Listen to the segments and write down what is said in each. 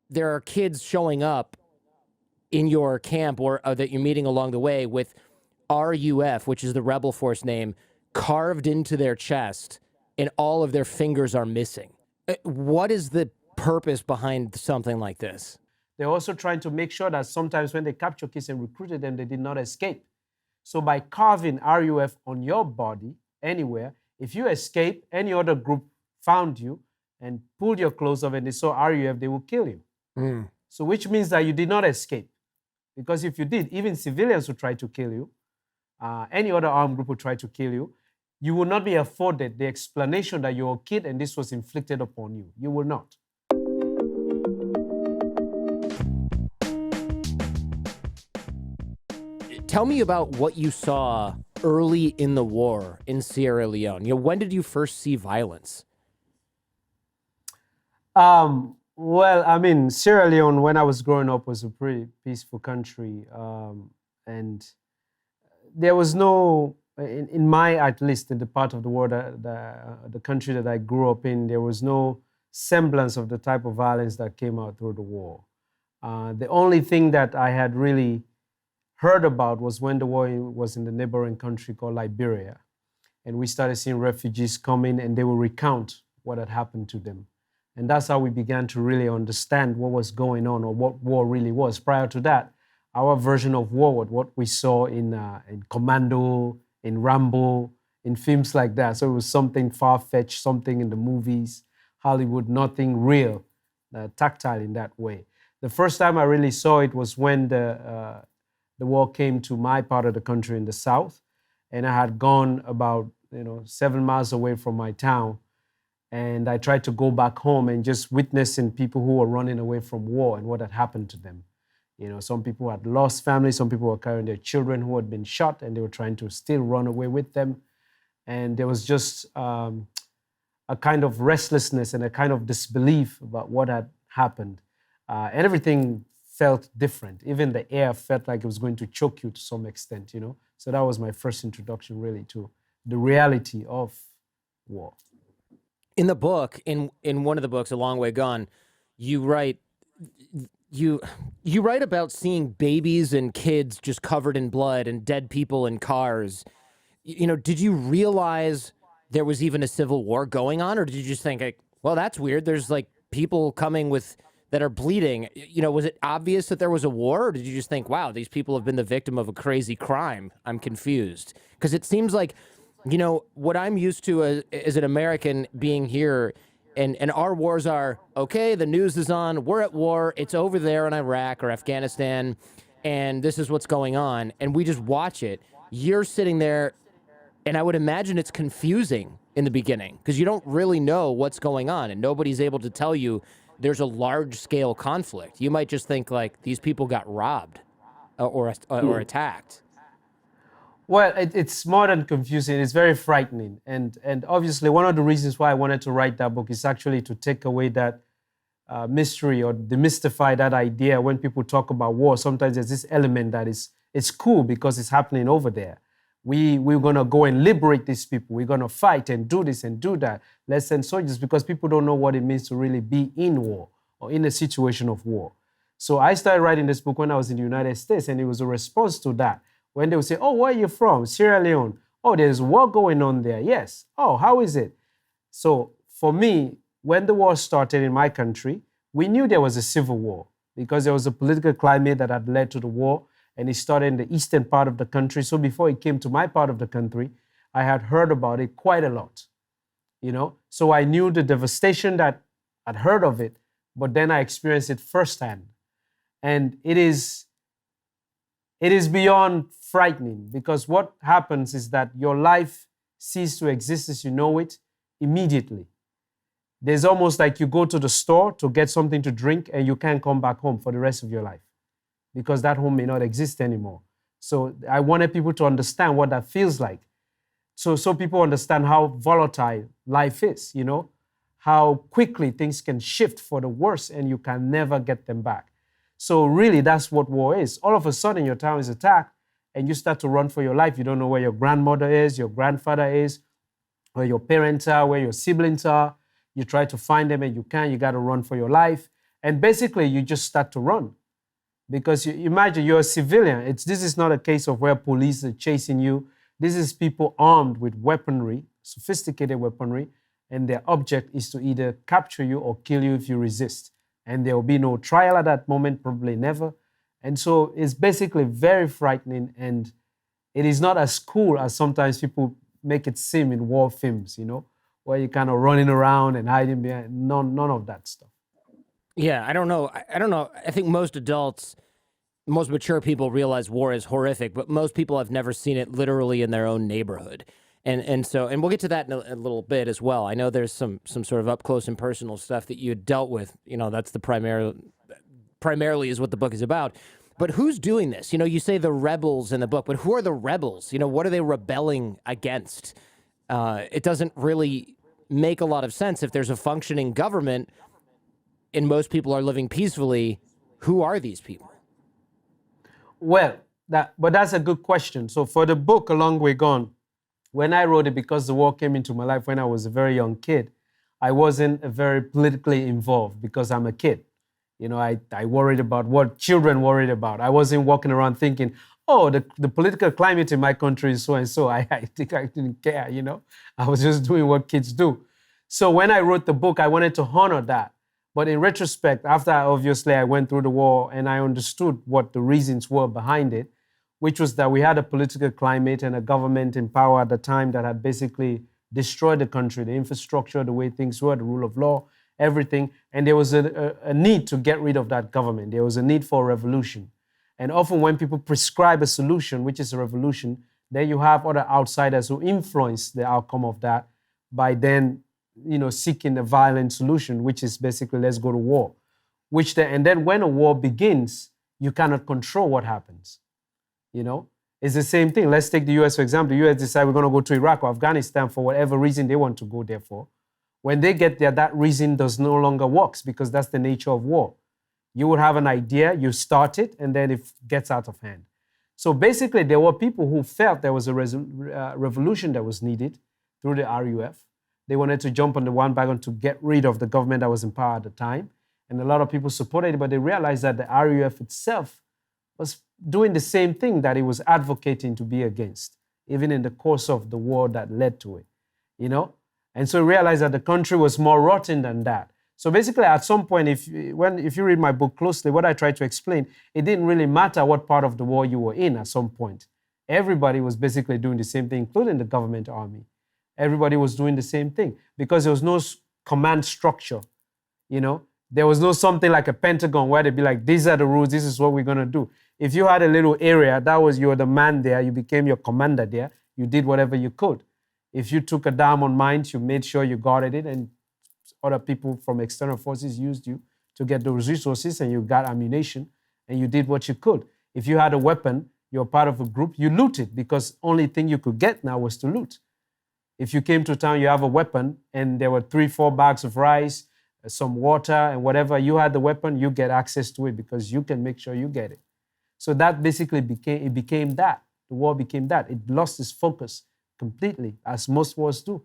there are kids showing up in your camp or that you're meeting along the way with RUF, which is the rebel force name, carved into their chest, and all of their fingers are missing. What is the purpose behind something like this? They're also trying to make sure that sometimes when they capture kids and recruited them, they did not escape. So by carving RUF on your body anywhere, if you escape, any other group found you and pulled your clothes off and they saw RUF, they will kill you. So which means that you did not escape. Because if you did, even civilians would try to kill you. Any other armed group would try to kill you. You will not be afforded the explanation that you're a kid and this was inflicted upon you. You will not. Tell me about what you saw early in the war in Sierra Leone. When did you first see violence? Well, I mean, Sierra Leone, when I was growing up, was a pretty peaceful country. And there was no, in my, at least in the part of the world, the country that I grew up in, there was no semblance of the type of violence that came out through the war. The only thing that I had really heard about was when the war was in the neighboring country called Liberia. And we started seeing refugees come in and they would recount what had happened to them. And that's how we began to really understand what was going on or what war really was. Prior to that, our version of war was what we saw in Commando, in Rambo, in films like that. So it was something far-fetched, something in the movies, Hollywood, nothing real, tactile in that way. The first time I really saw it was when the war came to my part of the country in the south, and I had gone about 7 miles away from my town, and I tried to go back home and just witnessing people who were running away from war and what had happened to them. Some people had lost family, some people were carrying their children who had been shot, and they were trying to still run away with them. And there was just a kind of restlessness and a kind of disbelief about what had happened. And everything felt different. Even the air felt like it was going to choke you to some extent, So that was my first introduction really to the reality of war. In the book, in one of the books, A Long Way Gone, you write about seeing babies and kids just covered in blood and dead people in cars. Did you realize there was even a civil war going on, or did you just think, well, that's weird, there's people coming that are bleeding? Was it obvious that there was a war, or did you just think, wow, these people have been the victim of a crazy crime? I'm confused. Because it seems like, what I'm used to as an American being here, and our wars are, okay, the news is on, we're at war, it's over there in Iraq or Afghanistan, and this is what's going on, and we just watch it. You're sitting there, and I would imagine it's confusing in the beginning, because you don't really know what's going on, and nobody's able to tell you there's a large-scale conflict. You might just think, these people got robbed or attacked. Well, it's more than confusing. It's very frightening. And obviously, one of the reasons why I wanted to write that book is actually to take away that mystery or demystify that idea. When people talk about war, sometimes there's this element that it's cool because it's happening over there. We're going to go and liberate these people. We're going to fight and do this and do that. Let's send soldiers, because people don't know what it means to really be in war or in a situation of war. So I started writing this book when I was in the United States, and it was a response to that. When they would say, oh, where are you from? Sierra Leone. Oh, there's war going on there. Yes. Oh, how is it? So for me, when the war started in my country, we knew there was a civil war because there was a political climate that had led to the war, and it started in the eastern part of the country. So before it came to my part of the country, I had heard about it quite a lot, So I knew the devastation that I'd heard of it, but then I experienced it firsthand. And it is beyond frightening, because what happens is that your life ceases to exist as you know it immediately. There's almost like you go to the store to get something to drink and you can't come back home for the rest of your life because that home may not exist anymore. So I wanted people to understand what that feels like. So people understand how volatile life is, how quickly things can shift for the worse and you can never get them back. So really, that's what war is. All of a sudden, your town is attacked, and you start to run for your life. You don't know where your grandmother is, your grandfather is, where your parents are, where your siblings are. You try to find them, and you can't. You got to run for your life. And basically, you just start to run. Because you imagine you're a civilian. This is not a case of where police are chasing you. This is people armed with weaponry, sophisticated weaponry, and their object is to either capture you or kill you if you resist. And there will be no trial at that moment, probably never. And so it's basically very frightening, and it is not as cool as sometimes people make it seem in war films, where you're kind of running around and hiding behind. None of that stuff. Yeah, I don't know. I don't know. I think most adults, most mature people realize war is horrific, but most people have never seen it literally in their own neighborhood. And we'll get to that in a little bit as well. I know there's some sort of up close and personal stuff that you had dealt with. That's the primarily is what the book is about. But who's doing this? You say the rebels in the book, but who are the rebels? What are they rebelling against? It doesn't really make a lot of sense if there's a functioning government and most people are living peacefully. Who are these people? Well, that's a good question. So for the book, A Long Way Gone, when I wrote it, because the war came into my life when I was a very young kid, I wasn't very politically involved because I'm a kid. I worried about what children worried about. I wasn't walking around thinking, oh, the political climate in my country is so and so. I think I didn't care, I was just doing what kids do. So when I wrote the book, I wanted to honor that. But in retrospect, after obviously I went through the war and I understood what the reasons were behind it, which was that we had a political climate and a government in power at the time that had basically destroyed the country, the infrastructure, the way things were, the rule of law, everything. And there was a need to get rid of that government. There was a need for a revolution. And often when people prescribe a solution, which is a revolution, then you have other outsiders who influence the outcome of that by then seeking a violent solution, which is basically let's go to war. And then when a war begins, you cannot control what happens. It's the same thing. Let's take the US, for example. The US decide we're going to go to Iraq or Afghanistan for whatever reason they want to go there for. When they get there, that reason does no longer works because that's the nature of war. You would have an idea, you start it, and then it gets out of hand. So basically, there were people who felt there was a revolution that was needed through the RUF. They wanted to jump on the bandwagon to get rid of the government that was in power at the time. And a lot of people supported it, but they realized that the RUF itself was doing the same thing that it was advocating to be against, even in the course of the war that led to it, And so realized that the country was more rotten than that. So basically, at some point, if you read my book closely, what I tried to explain, it didn't really matter what part of the war you were in at some point. Everybody was basically doing the same thing, including the government army. Everybody was doing the same thing because there was no command structure, There was no something like a Pentagon where they'd be like, these are the rules, this is what we're going to do. If you had a little area, you were the man there, you became your commander there, you did whatever you could. If you took a diamond mine, you made sure you guarded it, and other people from external forces used you to get those resources, and you got ammunition, and you did what you could. If you had a weapon, you're part of a group, you looted, because only thing you could get now was to loot. If you came to town, you have a weapon, and there were 3-4 bags of rice, some water, and whatever, you had the weapon, you get access to it because you can make sure you get it. So that basically became that. The war became that. It lost its focus completely, as most wars do.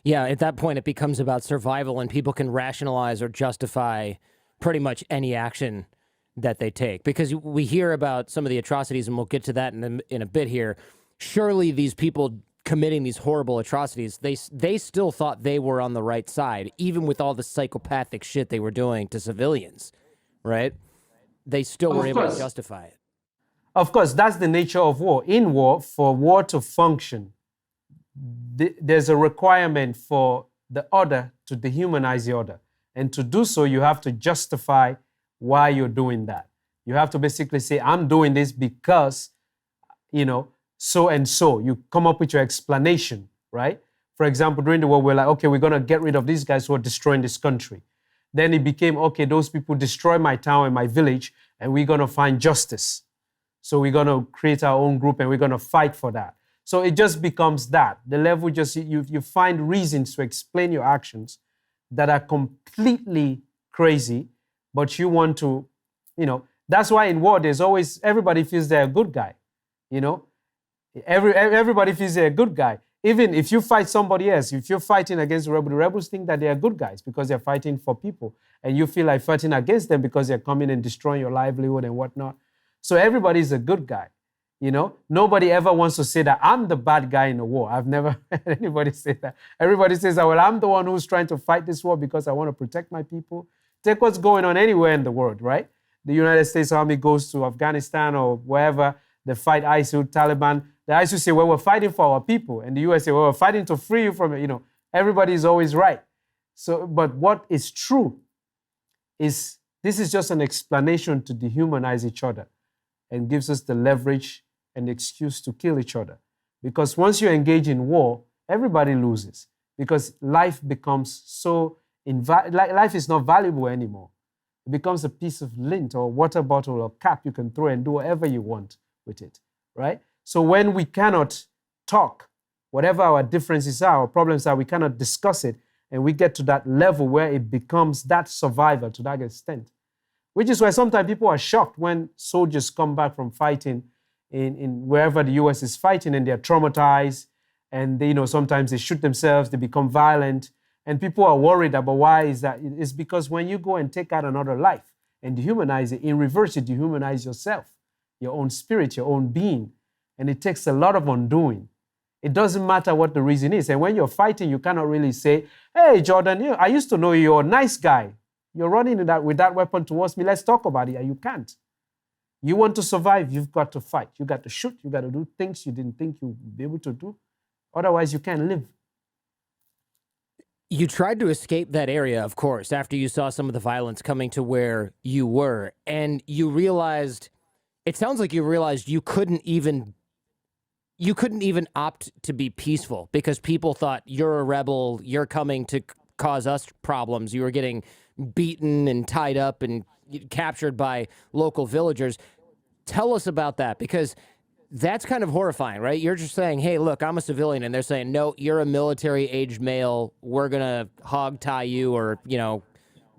Yeah, at that point, it becomes about survival, and people can rationalize or justify pretty much any action that they take. Because we hear about some of the atrocities, and we'll get to that in a bit here. Surely these people committing these horrible atrocities, they still thought they were on the right side, even with all the psychopathic shit they were doing to civilians, right? They still were able to justify it. Of course, that's the nature of war. In war, for war to function, there's a requirement for the other to dehumanize the other. And to do so, you have to justify why you're doing that. You have to basically say, I'm doing this because, so and so. You come up with your explanation, right? For example, during the war, we're like, okay, we're going to get rid of these guys who are destroying this country. Then it became, okay, those people destroy my town and my village, and we're going to find justice. So we're going to create our own group, and we're going to fight for that. So it just becomes that. The level just, you find reasons to explain your actions that are completely crazy, but you want to, that's why in war, there's always, everybody feels they're a good guy, Everybody feels they're a good guy. even if you fight somebody else, if you're fighting against the rebels think that they are good guys because they're fighting for people. And you feel like fighting against them because they're coming and destroying your livelihood and whatnot. So everybody's a good guy. You know, nobody ever wants to say that I'm the bad guy in the war. I've never heard anybody say that. Everybody says that, well, I'm the one who's trying to fight this war because I want to protect my people. Take what's going on anywhere in the world, right? The United States Army goes to Afghanistan or wherever, they fight ISIL, Taliban. The ISIL say, well, we're fighting for our people. And the US say, well, we're fighting to free you from it. You know, everybody is always right. So, but what is true is this is just an explanation to dehumanize each other and gives us the leverage and excuse to kill each other. Because once you engage in war, everybody loses because life becomes so, life is not valuable anymore. It becomes a piece of lint or water bottle or cap you can throw and do whatever you want with it, right? So when we cannot talk, whatever our differences are, our problems are, we cannot discuss it, and we get to that level where it becomes that survivor to that extent, which is why sometimes people are shocked when soldiers come back from fighting in wherever the US is fighting and they're traumatized and they, you know, sometimes they shoot themselves, they become violent, and people are worried about why is that. It's because when you go and take out another life and dehumanize it, in reverse, you dehumanize yourself, your own spirit, your own being, and it takes a lot of undoing. It doesn't matter what the reason is. And when you're fighting, you cannot really say, hey, Jordan, I used to know you're a nice guy. You're running with that weapon towards me. Let's talk about it. You can't. You want to survive, you've got to fight. You got to shoot. You got to do things you didn't think you'd be able to do. Otherwise, you can't live. You tried to escape that area, of course, after you saw some of the violence coming to where you were. And you realized, it sounds like you realized you couldn't even opt to be peaceful because people thought you're a rebel, you're coming to cause us problems. You were getting beaten and tied up and captured by local villagers. Tell us about that, because that's kind of horrifying, right? You're just saying, hey, look, I'm a civilian, and they're saying, no, you're a military-aged male. We're going to hog tie you or, you know,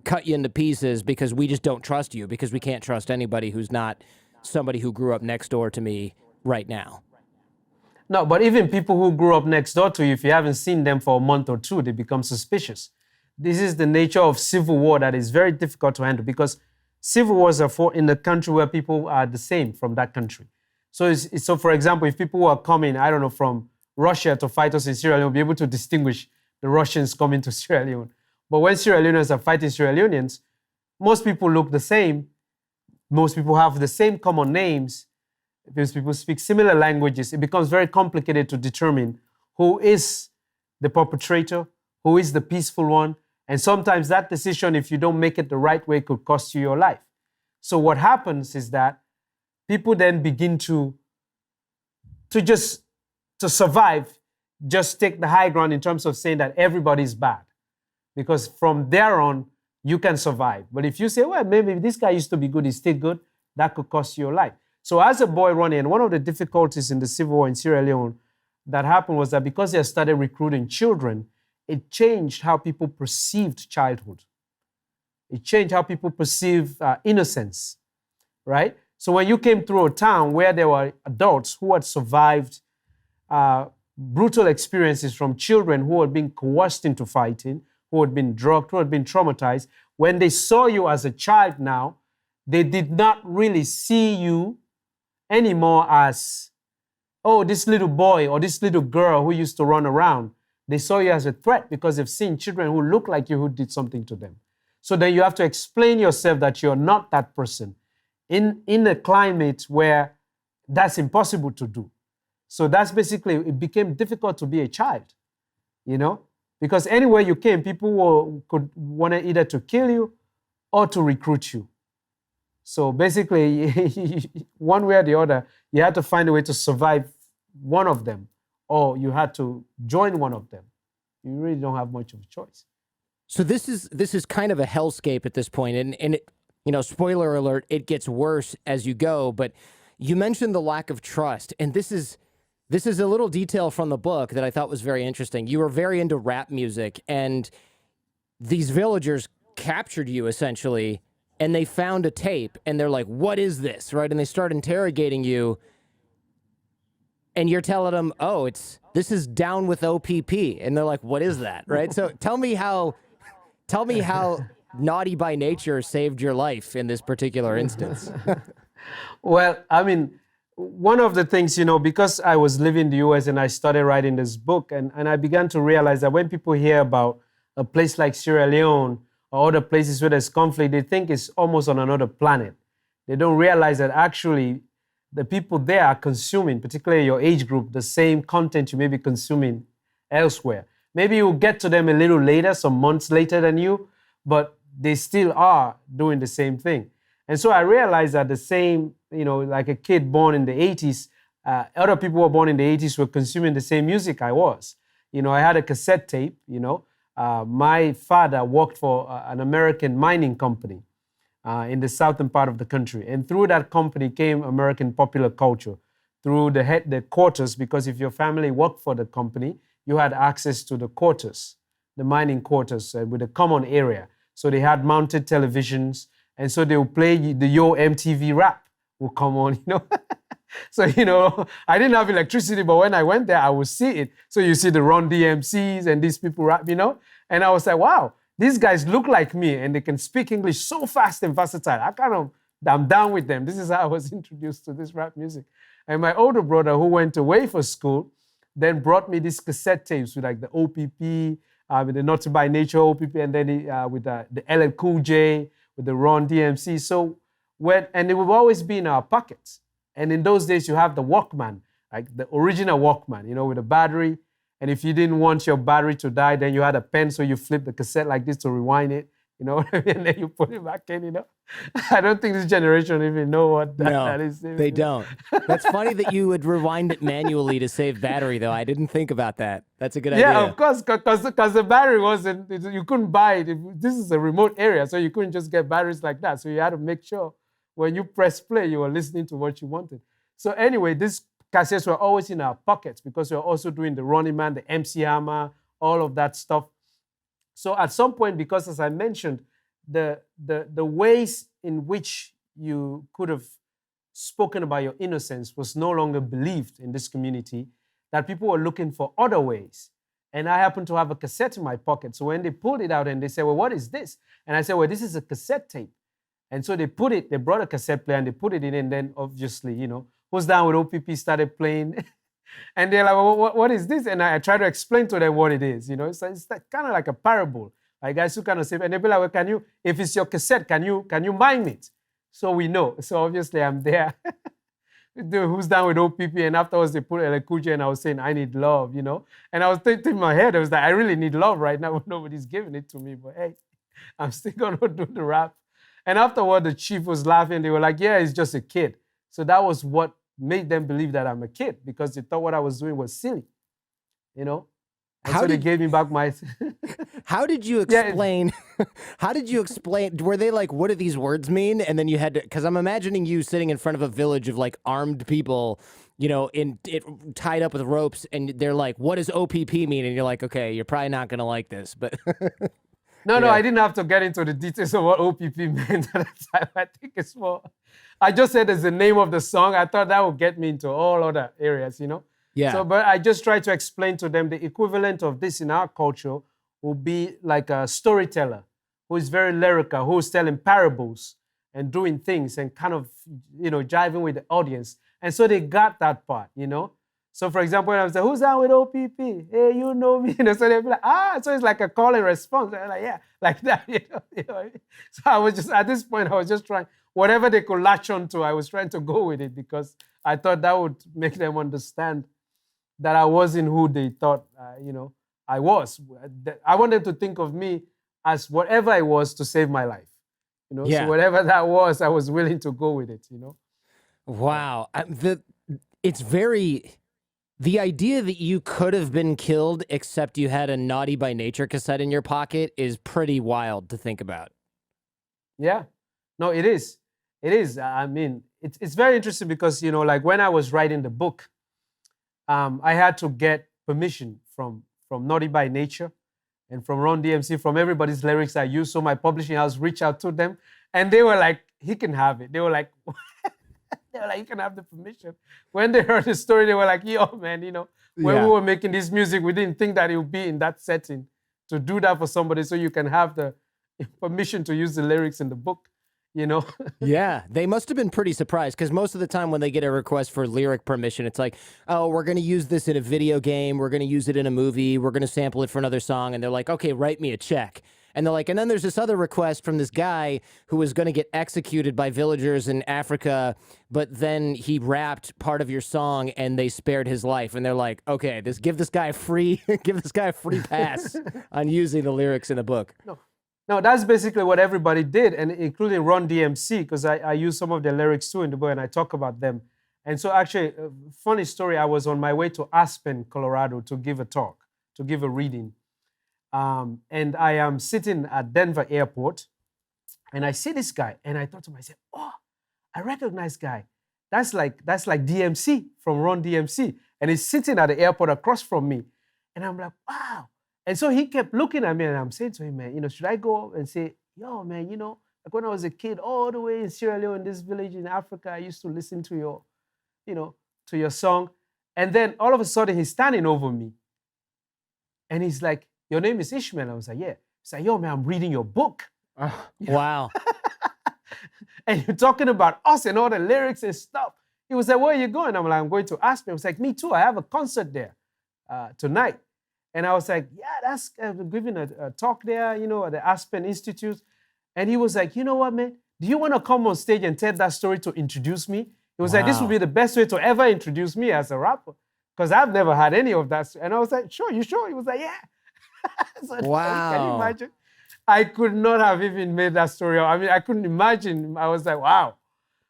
cut you into pieces because we just don't trust you, because we can't trust anybody who's not somebody who grew up next door to me right now. No, but even people who grew up next door to you, if you haven't seen them for a month or two, they become suspicious. This is the nature of civil war that is very difficult to handle, because civil wars are fought in a country where people are the same from that country. So, so for example, if people who are coming, I don't know, from Russia to fight us in Sierra Leone, will be able to distinguish the Russians coming to Sierra Leone. But when Sierra Leoneans are fighting Sierra Leoneans, most people look the same. Most people have the same common names. Because people speak similar languages, it becomes very complicated to determine who is the perpetrator, who is the peaceful one. And sometimes that decision, if you don't make it the right way, could cost you your life. So what happens is that people then begin to survive, just take the high ground in terms of saying that everybody's bad. Because from there on, you can survive. But if you say, well, maybe this guy used to be good, he's still good, that could cost you your life. So as a boy running, one of the difficulties in the civil war in Sierra Leone that happened was that because they started recruiting children, it changed how people perceived childhood. It changed how people perceive innocence, right? So when you came through a town where there were adults who had survived brutal experiences from children who had been coerced into fighting, who had been drugged, who had been traumatized, when they saw you as a child now, they did not really see you anymore as, oh, this little boy or this little girl who used to run around. They saw you as a threat because they've seen children who look like you who did something to them. So then you have to explain yourself that you're not that person in a climate where that's impossible to do. So that's basically, it became difficult to be a child, you know, because anywhere you came, people could want to either to kill you or to recruit you. So basically, one way or the other, you had to find a way to survive one of them, or you had to join one of them. You really don't have much of a choice. So this is kind of a hellscape at this point, and it, you know, spoiler alert, it gets worse as you go. But you mentioned the lack of trust, and this is a little detail from the book that I thought was very interesting. You were very into rap music, and these villagers captured you essentially. And they found a tape, and they're like, what is this, right? And they start interrogating you. and you're telling them, oh, this is down with OPP, and they're like, what is that, right? So tell me how naughty by nature saved your life in this particular instance. Well, I mean, one of the things, because I was living in the US and I started writing this book, and I began to realize that when people hear about a place like Sierra Leone or other places where there's conflict, they think it's almost on another planet. They don't realize that actually the people there are consuming, particularly your age group, the same content you may be consuming elsewhere. Maybe you'll get to them a little later, some months later than you, but they still are doing the same thing. And so I realized that the same, like a kid born in the 80s, other people who were born in the 80s were consuming the same music I was. I had a cassette tape, my father worked for an American mining company in the southern part of the country. And through that company came American popular culture, through the quarters, because if your family worked for the company, you had access to the quarters, the mining quarters with a common area. So they had mounted televisions, and so they would play the Yo MTV rap would come on, So, I didn't have electricity, but when I went there, I would see it. So you see the Run DMCs and these people rap, and I was like, wow, these guys look like me and they can speak English so fast and versatile. I'm down with them. This is how I was introduced to this rap music. And my older brother, who went away for school, then brought me these cassette tapes with like the OPP, with the Naughty by Nature OPP, and then with the LL Cool J, with the Run DMC. So and it would always be in our pockets. And in those days, you have the Walkman, like the original Walkman, with a battery. And if you didn't want your battery to die, then you had a pen, so you flip the cassette like this to rewind it, and then you put it back in, I don't think this generation even know what that is. They don't. That's funny that you would rewind it manually to save battery, though. I didn't think about that. That's a good idea. Yeah, of course, because the battery wasn't, you couldn't buy it. This is a remote area, so you couldn't just get batteries like that. So you had to make sure when you press play, you were listening to what you wanted. So anyway, these cassettes were always in our pockets because we were also doing the Running Man, the MC Hammer, all of that stuff. So at some point, because as I mentioned, the ways in which you could have spoken about your innocence was no longer believed in this community, that people were looking for other ways. And I happened to have a cassette in my pocket. So when they pulled it out and they said, well, what is this? And I said, well, this is a cassette tape. And so they brought a cassette player and they put it in, and then obviously, Who's Down with OPP started playing. And they're like, well, what is this? And I try to explain to them what it is, It's kind of like a parable. Like guys who kind of say, and they'll be like, well, if it's your cassette, can you mime it? So we know. So obviously I'm there. Who's Down with OPP? And afterwards they put LL Cool J, and I was saying, I need love, And I was thinking in my head, I was like, I really need love right now, but nobody's giving it to me. But hey, I'm still going to do the rap. And afterward, the chief was laughing. They were like, yeah, he's just a kid. So that was what made them believe that I'm a kid, because they thought what I was doing was silly, And so they gave me back my... How did you explain? How did you explain? Were they like, what do these words mean? And then you had to, because I'm imagining you sitting in front of a village of like armed people, tied up with ropes, and they're like, what does OPP mean? And you're like, okay, you're probably not going to like this, but... No, I didn't have to get into the details of what OPP meant at that time. I think it's more... I just said it's the name of the song. I thought that would get me into all other areas, Yeah. So, but I just tried to explain to them the equivalent of this in our culture would be like a storyteller who is very lyrical, who is telling parables and doing things and kind of, jiving with the audience. And so they got that part, So for example, when I was like, who's down with OPP? Hey, you know me. So they'd be like, so it's like a call and response. And I'm like, yeah, like that, So I was just, at this point, I was just trying, whatever they could latch onto, I was trying to go with it because I thought that would make them understand that I wasn't who they thought, I was. I wanted to think of me as whatever I was to save my life. Yeah. So whatever that was, I was willing to go with it, Wow. The idea that you could have been killed except you had a Naughty by Nature cassette in your pocket is pretty wild to think about. Yeah. No, it is. It is. I mean, it's very interesting because, like when I was writing the book, I had to get permission from Naughty by Nature and from Run DMC, from everybody's lyrics I used. So my publishing house reached out to them, and they were like, he can have it. They were like, They were like, you can have the permission. When they heard the story, they were like, yo, man, when Yeah. we were making this music, we didn't think that it would be in that setting to do that for somebody so you can have the permission to use the lyrics in the book, Yeah, they must have been pretty surprised because most of the time when they get a request for lyric permission, it's like, oh, we're going to use this in a video game. We're going to use it in a movie. We're going to sample it for another song. And they're like, okay, write me a check. And they're like, and then there's this other request from this guy who was going to get executed by villagers in Africa, but then he rapped part of your song and they spared his life. And they're like, okay, give this guy a free pass on using the lyrics in the book. No, that's basically what everybody did, and including Run DMC, because I use some of the lyrics too in the book, and I talk about them. And so actually, funny story, I was on my way to Aspen, Colorado to give a talk, to give a reading. And I am sitting at Denver airport, and I see this guy, and I thought to myself, oh, I recognize guy. That's like DMC from Run DMC. And he's sitting at the airport across from me. And I'm like, wow. And so he kept looking at me, and I'm saying to him, man, should I go up and say, yo, man, like when I was a kid, all the way in Sierra Leone, this village in Africa, I used to listen to your song. And then all of a sudden, he's standing over me. And he's like, your name is Ishmael? I was like, yeah. He's like, yo, man, I'm reading your book. Wow. And you're talking about us and all the lyrics and stuff. He was like, where are you going? I'm like, I'm going to Aspen. I was like, me too. I have a concert there tonight. And I was like, yeah, I'm giving a talk there, at the Aspen Institute. And he was like, you know what, man? Do you want to come on stage and tell that story to introduce me? He was like, this would be the best way to ever introduce me as a rapper, because I've never had any of that. And I was like, sure, you sure? He was like, yeah. So, wow. Can you imagine? I could not have even made that story up. I mean, I couldn't imagine. I was like, wow.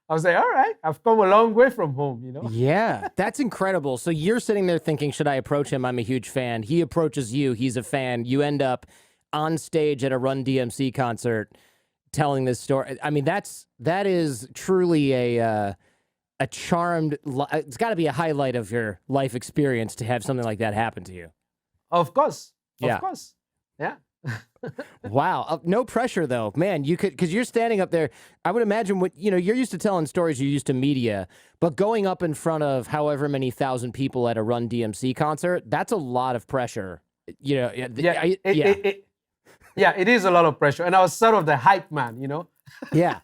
I was like, all right, I've come a long way from home, Yeah, that's incredible. So you're sitting there thinking, should I approach him? I'm a huge fan. He approaches you. He's a fan. You end up on stage at a Run DMC concert telling this story. I mean, that is truly a charmed, it's got to be a highlight of your life experience to have something like that happen to you. Of course. Yeah. Of course. Yeah. Wow. No pressure though, man. You could, because you're standing up there. I would imagine you're used to telling stories. You're used to media, but going up in front of however many thousand people at a Run DMC concert, that's a lot of pressure. Yeah, it is a lot of pressure. And I was sort of the hype man, Yeah.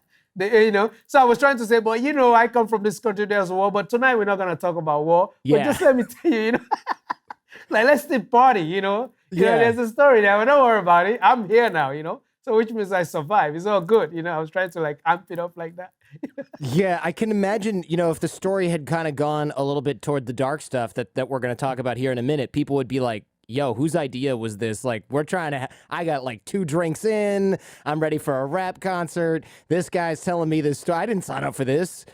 So I was trying to say, but I come from this country, there's war, but tonight we're not going to talk about war. Yeah. But just let me tell you, like, let's still party, Yeah. There's a story there, but don't worry about it. I'm here now, So which means I survive. It's all good, I was trying to like amp it up like that. Yeah, I can imagine, if the story had kind of gone a little bit toward the dark stuff that we're going to talk about here in a minute, people would be like, yo, whose idea was this? Like, we're trying to, I got like 2 drinks in, I'm ready for a rap concert. This guy's telling me this story. I didn't sign up for this,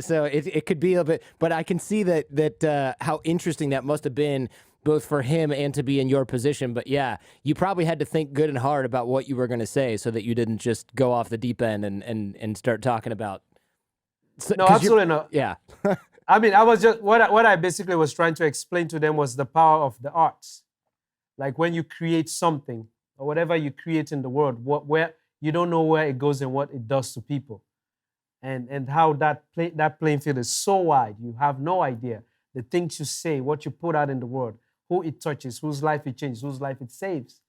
so it could be a bit, but I can see that how interesting that must have been both for him and to be in your position. But yeah, you probably had to think good and hard about what you were going to say so that you didn't just go off the deep end and start talking about. No, absolutely not. Yeah. I mean, I was just, what I basically was trying to explain to them was the power of the arts. Like when you create something or whatever you create in the world, where you don't know where it goes and what it does to people. And how that playing field is so wide, you have no idea. The things you say, what you put out in the world, who it touches, whose life it changes, whose life it saves.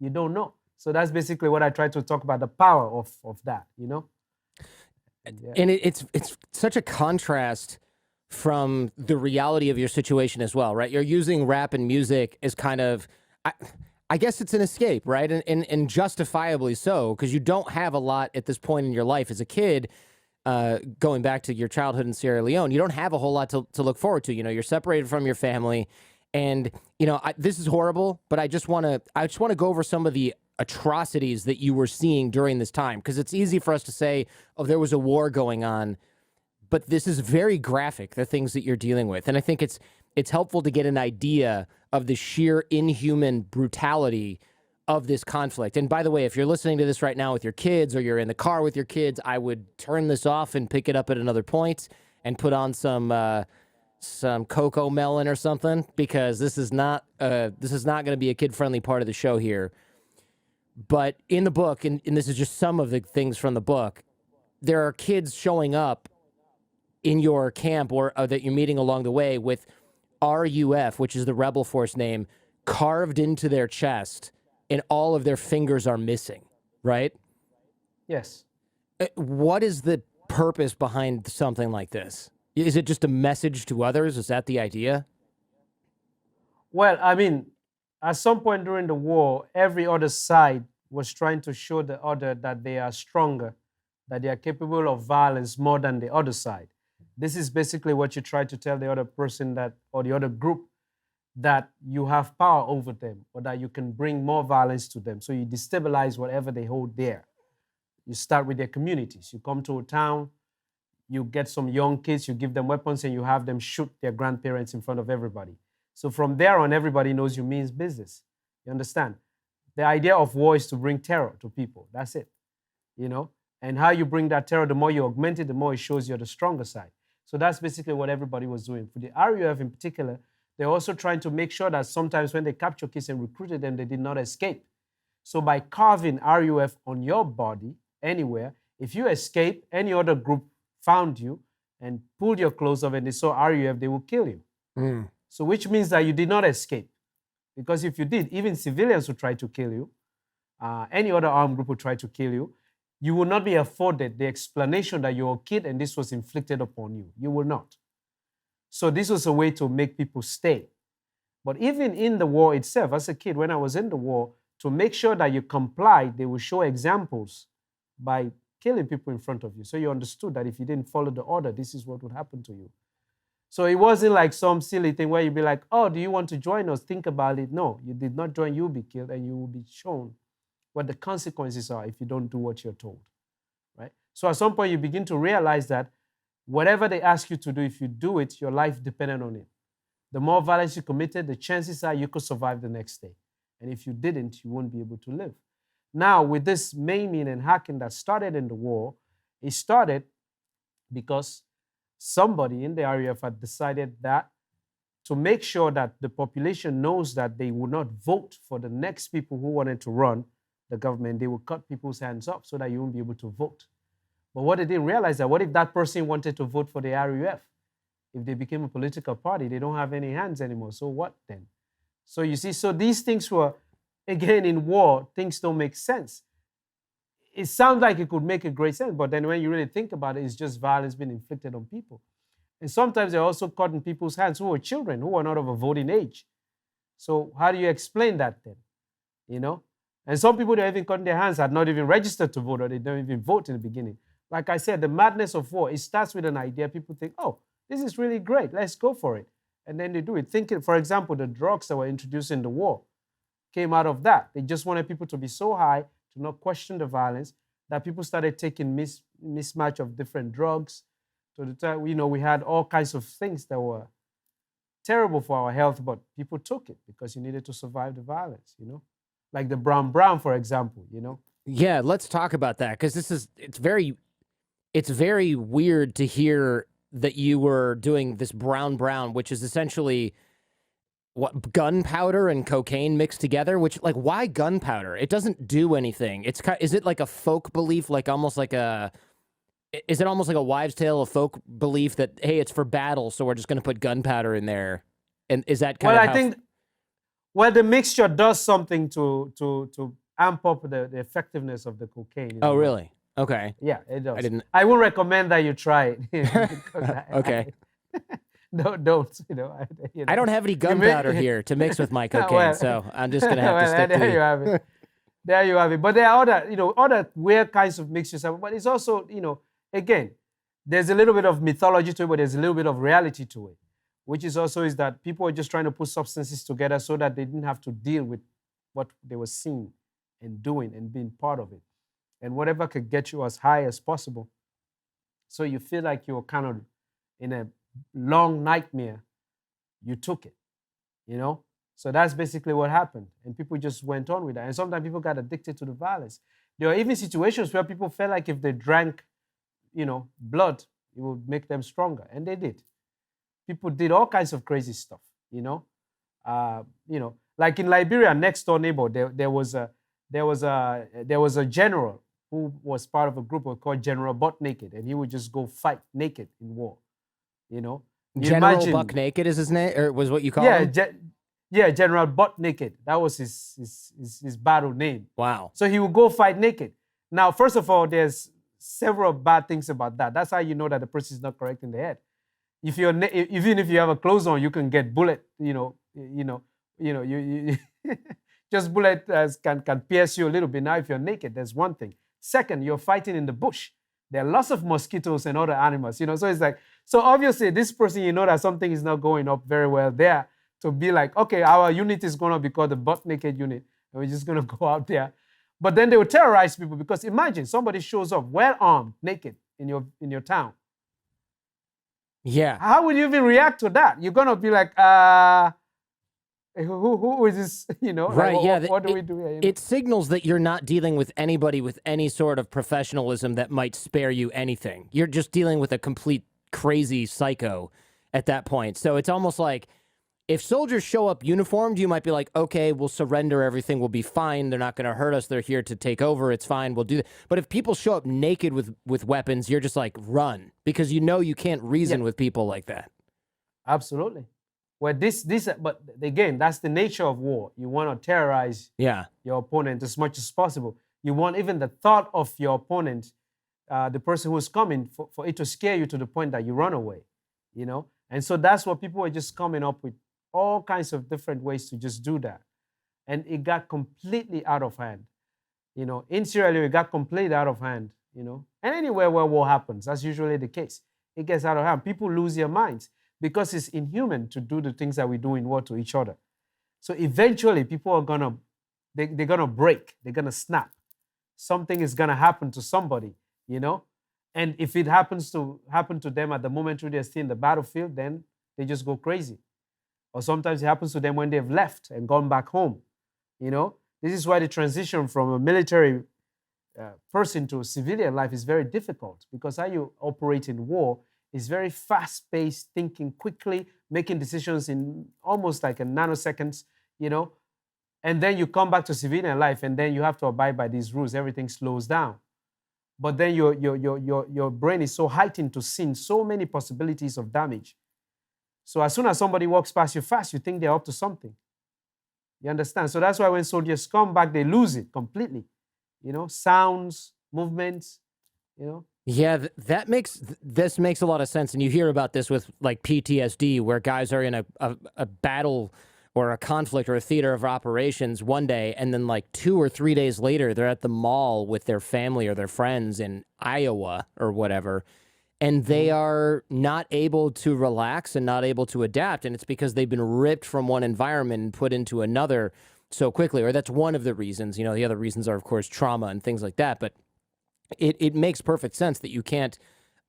You don't know. So that's basically what I try to talk about, the power of that, Yeah. And it's such a contrast from the reality of your situation as well, right? You're using rap and music as kind of, I guess it's an escape, right? And justifiably so, because you don't have a lot at this point in your life as a kid. Going back to your childhood in Sierra Leone, you don't have a whole lot to look forward to. You're separated from your family, and this is horrible. But I just want to go over some of the atrocities that you were seeing during this time, because it's easy for us to say, "Oh, there was a war going on," but this is very graphic, the things that you're dealing with, and I think it's helpful to get an idea of the sheer inhuman brutality of this conflict. And by the way, if you're listening to this right now with your kids or you're in the car with your kids, I would turn this off and pick it up at another point and put on some Cocoa Melon or something, because this is not going to be a kid-friendly part of the show here. But in the book, and this is just some of the things from the book, there are kids showing up in your camp or that you're meeting along the way with RUF, which is the rebel force name, carved into their chest, and all of their fingers are missing, right? Yes. What is the purpose behind something like this? Is it just a message to others? Is that the idea? Well, I mean, at some point during the war, every other side was trying to show the other that they are stronger, that they are capable of violence more than the other side. This is basically what you try to tell the other person that, or the other group, that you have power over them or that you can bring more violence to them. So you destabilize whatever they hold there. You start with their communities. You come to a town, you get some young kids, you give them weapons, and you have them shoot their grandparents in front of everybody. So from there on, everybody knows you means business. You understand? The idea of war is to bring terror to people. That's it. You know? And how you bring that terror, the more you augment it, the more it shows you're the stronger side. So that's basically what everybody was doing. For the RUF in particular, they're also trying to make sure that sometimes when they capture kids and recruited them, they did not escape. So by carving RUF on your body anywhere, if you escape, any other group found you and pulled your clothes off and they saw RUF, they will kill you. Mm. So which means that you did not escape. Because if you did, even civilians would try to kill you. Any other armed group would try to kill you. You will not be afforded the explanation that you're a kid and this was inflicted upon you. You will not. So this was a way to make people stay. But even in the war itself, as a kid, when I was in the war, to make sure that you complied, they will show examples by killing people in front of you. So you understood that if you didn't follow the order, this is what would happen to you. So it wasn't like some silly thing where you'd be like, oh, do you want to join us? Think about it. No, you did not join, you'll be killed, and you will be shown what the consequences are if you don't do what you're told, right? So at some point, you begin to realize that whatever they ask you to do, if you do it, your life depended on it. The more violence you committed, the chances are you could survive the next day. And if you didn't, you won't be able to live. Now, with this maiming and hacking that started in the war, it started because somebody in the RAF had decided that to make sure that the population knows that they will not vote for the next people who wanted to run the government, they will cut people's hands off so that you won't be able to vote. But what they didn't realize that what if that person wanted to vote for the RUF? If they became a political party, they don't have any hands anymore. So what then? So you see, so these things were, again, in war, things don't make sense. It sounds like it could make a great sense, but then when you really think about it, it's just violence being inflicted on people. And sometimes they're also caught in people's hands who are children, who are not of a voting age. So how do you explain that then? You know? And some people that are even caught in their hands had not even registered to vote, or they don't even vote in the beginning. Like I said, the madness of war, it starts with an idea. People think, oh, this is really great. Let's go for it. And then they do it. Thinking, for example, the drugs that were introduced in the war came out of that. They just wanted people to be so high, to not question the violence, that people started taking mismatch of different drugs. So the time, you know, we had all kinds of things that were terrible for our health, but people took it because you needed to survive the violence, you know? Like the brown, for example, you know? Yeah, let's talk about that, because it's very weird to hear that you were doing this brown, which is essentially what, gunpowder and cocaine mixed together. Which, like, why gunpowder? It doesn't do anything. Is it like a folk belief, like almost like a? Is it almost like a wives' tale, a folk belief that, hey, it's for battle, so we're just going to put gunpowder in there? And is that kind of? Well, I think, well, the mixture does something to amp up the effectiveness of the cocaine. Oh, really? Okay. Yeah, it does. I would recommend that you try it. Okay. Don't. I don't have any gunpowder here to mix with my cocaine, so I'm just gonna have to stick there to you have it. There you have it. But there are other weird kinds of mixtures. But it's also, again, there's a little bit of mythology to it, but there's a little bit of reality to it, which is that people are just trying to put substances together so that they didn't have to deal with what they were seeing and doing and being part of it. And whatever could get you as high as possible. So you feel like you're kind of in a long nightmare, you took it, So that's basically what happened. And people just went on with that. And sometimes people got addicted to the violence. There are even situations where people felt like if they drank, blood, it would make them stronger. And they did. People did all kinds of crazy stuff, like in Liberia, next door neighbor, there was a general who was part of a group called General Butt Naked, and he would just go fight naked in war You know, General Buck Naked is his name, or was what you called him? Yeah, General Butt Naked. That was his battle name. Wow. So he would go fight naked. Now, first of all, there's several bad things about that. That's how you know that the person is not correct in the head. If even if you have a clothes on, you can get bullet. You just bullet can pierce you a little bit. Now, if you're naked, there's one thing. Second, you're fighting in the bush. There are lots of mosquitoes and other animals. So it's like, so obviously this person, you know that something is not going up very well there to be like, okay, our unit is going to be called the Butt Naked Unit, and we're just going to go out there. But then they will terrorize people, because imagine somebody shows up well armed, naked in your town. Yeah. How would you even react to that? You're going to be like, who is this? Right. Like, what do we do here? It signals that you're not dealing with anybody with any sort of professionalism that might spare you anything. You're just dealing with a complete crazy psycho at that point. So it's almost like, if soldiers show up uniformed, you might be like, okay, we'll surrender everything. We'll be fine. They're not going to hurt us. They're here to take over. It's fine. We'll do that. But if people show up naked with weapons, you're just like, run, because you know you can't reason with people like that. Absolutely. Well, but again, that's the nature of war. You want to terrorize your opponent as much as possible. You want even the thought of your opponent, the person who's coming, for it to scare you to the point that you run away, And so that's what people were just coming up with, all kinds of different ways to just do that. And it got completely out of hand. In Sierra Leone, it got completely out of hand, And anywhere where war happens, that's usually the case. It gets out of hand. People lose their minds because it's inhuman to do the things that we do in war to each other. So eventually people are they're gonna break, they're gonna snap. Something is gonna happen to somebody, And if it happen to them at the moment when they're still in the battlefield, then they just go crazy. Or sometimes it happens to them when they've left and gone back home. This is why the transition from a military person to civilian life is very difficult, because how you operate in war is very fast-paced, thinking quickly, making decisions in almost like a nanoseconds, And then you come back to civilian life, and then you have to abide by these rules. Everything slows down. But then your brain is so heightened to see so many possibilities of damage. So as soon as somebody walks past you fast, you think they're up to something. You understand? So that's why when soldiers come back, they lose it completely. Sounds, movements, Yeah, this makes a lot of sense. And you hear about this with like PTSD, where guys are in a battle or a conflict or a theater of operations one day, and then like 2 or 3 days later, they're at the mall with their family or their friends in Iowa or whatever, and they are not able to relax and not able to adapt. And it's because they've been ripped from one environment and put into another so quickly. Or that's one of the reasons. The other reasons are, of course, trauma and things like that. But it makes perfect sense that you can't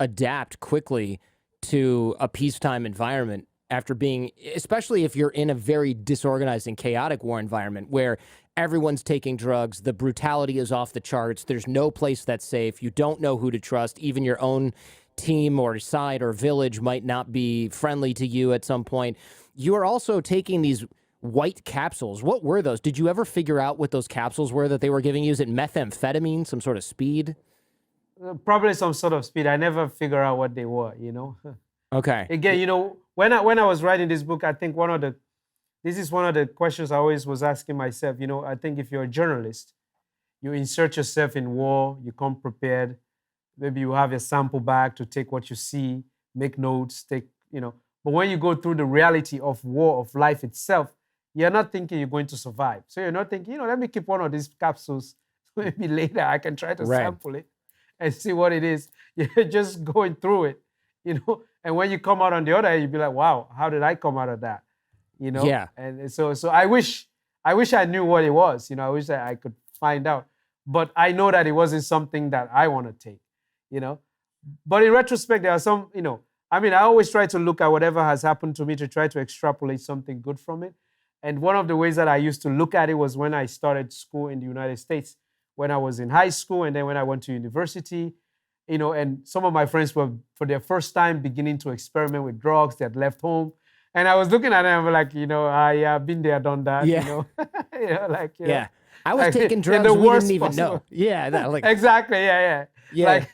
adapt quickly to a peacetime environment after being, especially if you're in a very disorganized and chaotic war environment where everyone's taking drugs, the brutality is off the charts, there's no place that's safe, you don't know who to trust, even your own team or side or village might not be friendly to you at some point. You are also taking these white capsules. What were those? Did you ever figure out what those capsules were that they were giving you? Is it methamphetamine, some sort of speed? Probably some sort of speed. I never figure out what they were, Okay. Again, when I was writing this book, I think this is one of the questions I always was asking myself. I think if you're a journalist, you insert yourself in war, you come prepared. Maybe you have a sample bag to take what you see, make notes, But when you go through the reality of war, of life itself, you're not thinking you're going to survive. So you're not thinking, let me keep one of these capsules. Maybe later I can try to sample it and see what it is. You're just going through it, And when you come out on the other end, you'll be like, wow, how did I come out of that? Yeah. And so I wish I knew what it was. I wish that I could find out. But I know that it wasn't something that I want to take, But in retrospect, there are some, I always try to look at whatever has happened to me to try to extrapolate something good from it. And one of the ways that I used to look at it was when I started school in the United States, when I was in high school, and then when I went to university, and some of my friends were, for their first time, beginning to experiment with drugs. They had left home. And I was looking at them like, I've been there, done that, Yeah. Yeah. I was taking drugs we didn't even know. Yeah. Exactly, yeah. Yeah. Like,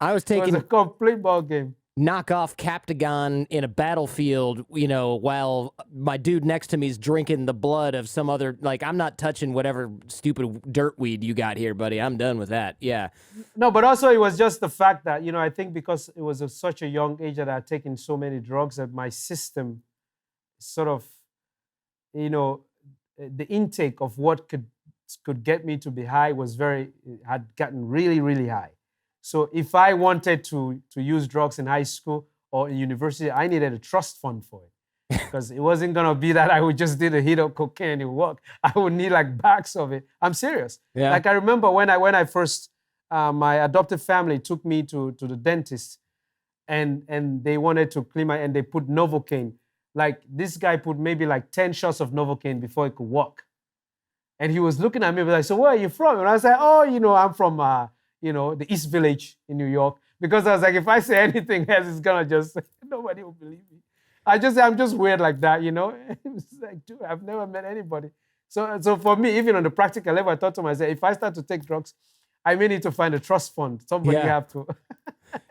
I was taking... It was a complete ball game. knock off Captagon in a battlefield, while my dude next to me is drinking the blood of some other, like, I'm not touching whatever stupid dirt weed you got here, buddy. I'm done with that. Yeah. No, but also it was just the fact that, I think because it was such a young age that I had taken so many drugs that my system sort of, the intake of what could get me to be high had gotten really, really high. So if I wanted to use drugs in high school or in university, I needed a trust fund for it. Because it wasn't gonna be that I would just do a hit of cocaine and it would work. I would need like bags of it. I'm serious. Yeah. Like I remember when I first my adopted family took me to the dentist, and they wanted to clean my, and they put Novocaine. Like this guy put maybe like 10 shots of Novocaine before he could walk. And he was looking at me like, so where are you from? And I was like, oh, I'm from the East Village in New York. Because I was like, if I say anything else, it's gonna just nobody will believe me. I'm just weird like that, It was like, dude, I've never met anybody. So for me, even on the practical level, I thought to myself, if I start to take drugs, I may need to find a trust fund. Somebody have to.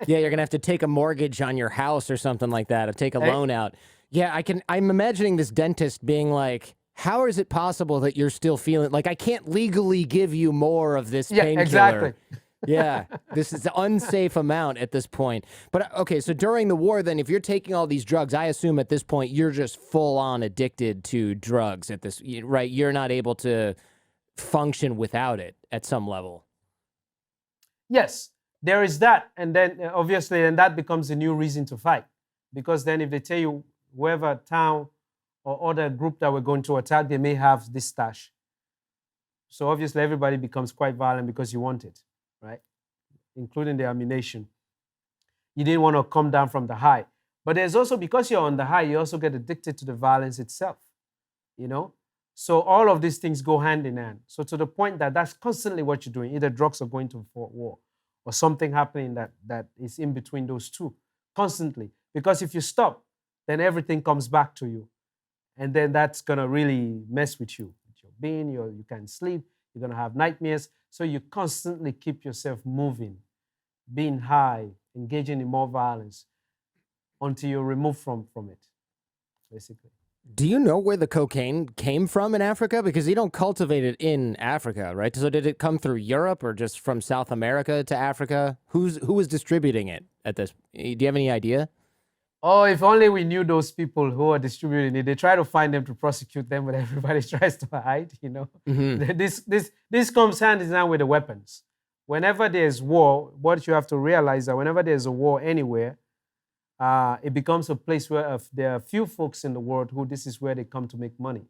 Yeah, you're gonna have to take a mortgage on your house or something like that, or take a loan out. Yeah, I'm imagining this dentist being like, how is it possible that you're still feeling like I can't legally give you more of this painkiller? Exactly. Yeah, this is an unsafe amount at this point. But okay, so during the war, then, if you're taking all these drugs, I assume at this point you're just full on addicted to drugs at this, right? You're not able to function without it at some level. Yes, there is that. And then obviously, and that becomes a new reason to fight. Because then if they tell you whoever town or other group that we're going to attack, they may have this stash. So obviously everybody becomes quite violent because you want it, right? Including the ammunition. You didn't want to come down from the high. But there's also, because you're on the high, you also get addicted to the violence itself, So all of these things go hand in hand. So to the point that that's constantly what you're doing, either drugs or going to war or something happening that is in between those two, constantly. Because if you stop, then everything comes back to you. And then that's going to really mess with you. With your being, you can't sleep, you're going to have nightmares. So you constantly keep yourself moving, being high, engaging in more violence until you're removed from it, basically. Do you know where the cocaine came from in Africa? Because you don't cultivate it in Africa, right? So did it come through Europe or just from South America to Africa? Who was distributing it at this? Do you have any idea? Oh, if only we knew those people who are distributing it. They try to find them to prosecute them, but everybody tries to hide, Mm-hmm. This comes hand in hand with the weapons. Whenever there's war, what you have to realize is that whenever there's a war anywhere, it becomes a place where there are few folks in the world who this is where they come to make money.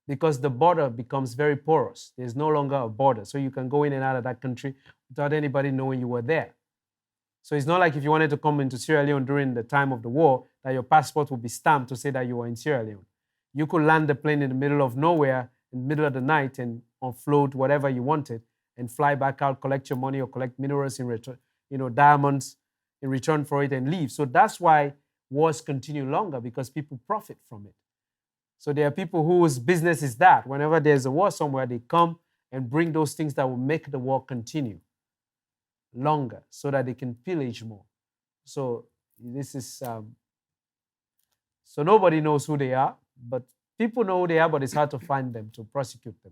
Because the border becomes very porous. There's no longer a border. So you can go in and out of that country without anybody knowing you were there. So it's not like if you wanted to come into Sierra Leone during the time of the war, that your passport would be stamped to say that you were in Sierra Leone. You could land the plane in the middle of nowhere, in the middle of the night, and offload whatever you wanted, and fly back out, collect your money or collect minerals in return, diamonds in return for it, and leave. So that's why wars continue longer, because people profit from it. So there are people whose business is that. Whenever there's a war somewhere, they come and bring those things that will make the war continue longer so that they can pillage more. So this is, so nobody knows who they are, but people know who they are, but it's hard to find them, to prosecute them.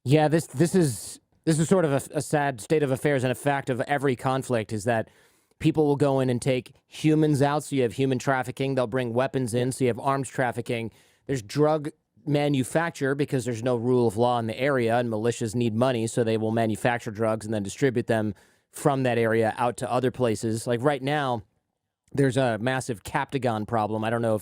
Yeah, this is sort of a sad state of affairs, and a fact of every conflict is that people will go in and take humans out. So you have human trafficking. They'll bring weapons in. So you have arms trafficking. There's drug manufacture because there's no rule of law in the area, and militias need money. So they will manufacture drugs and then distribute them from that area out to other places. Like right now, there's a massive Captagon problem. I don't know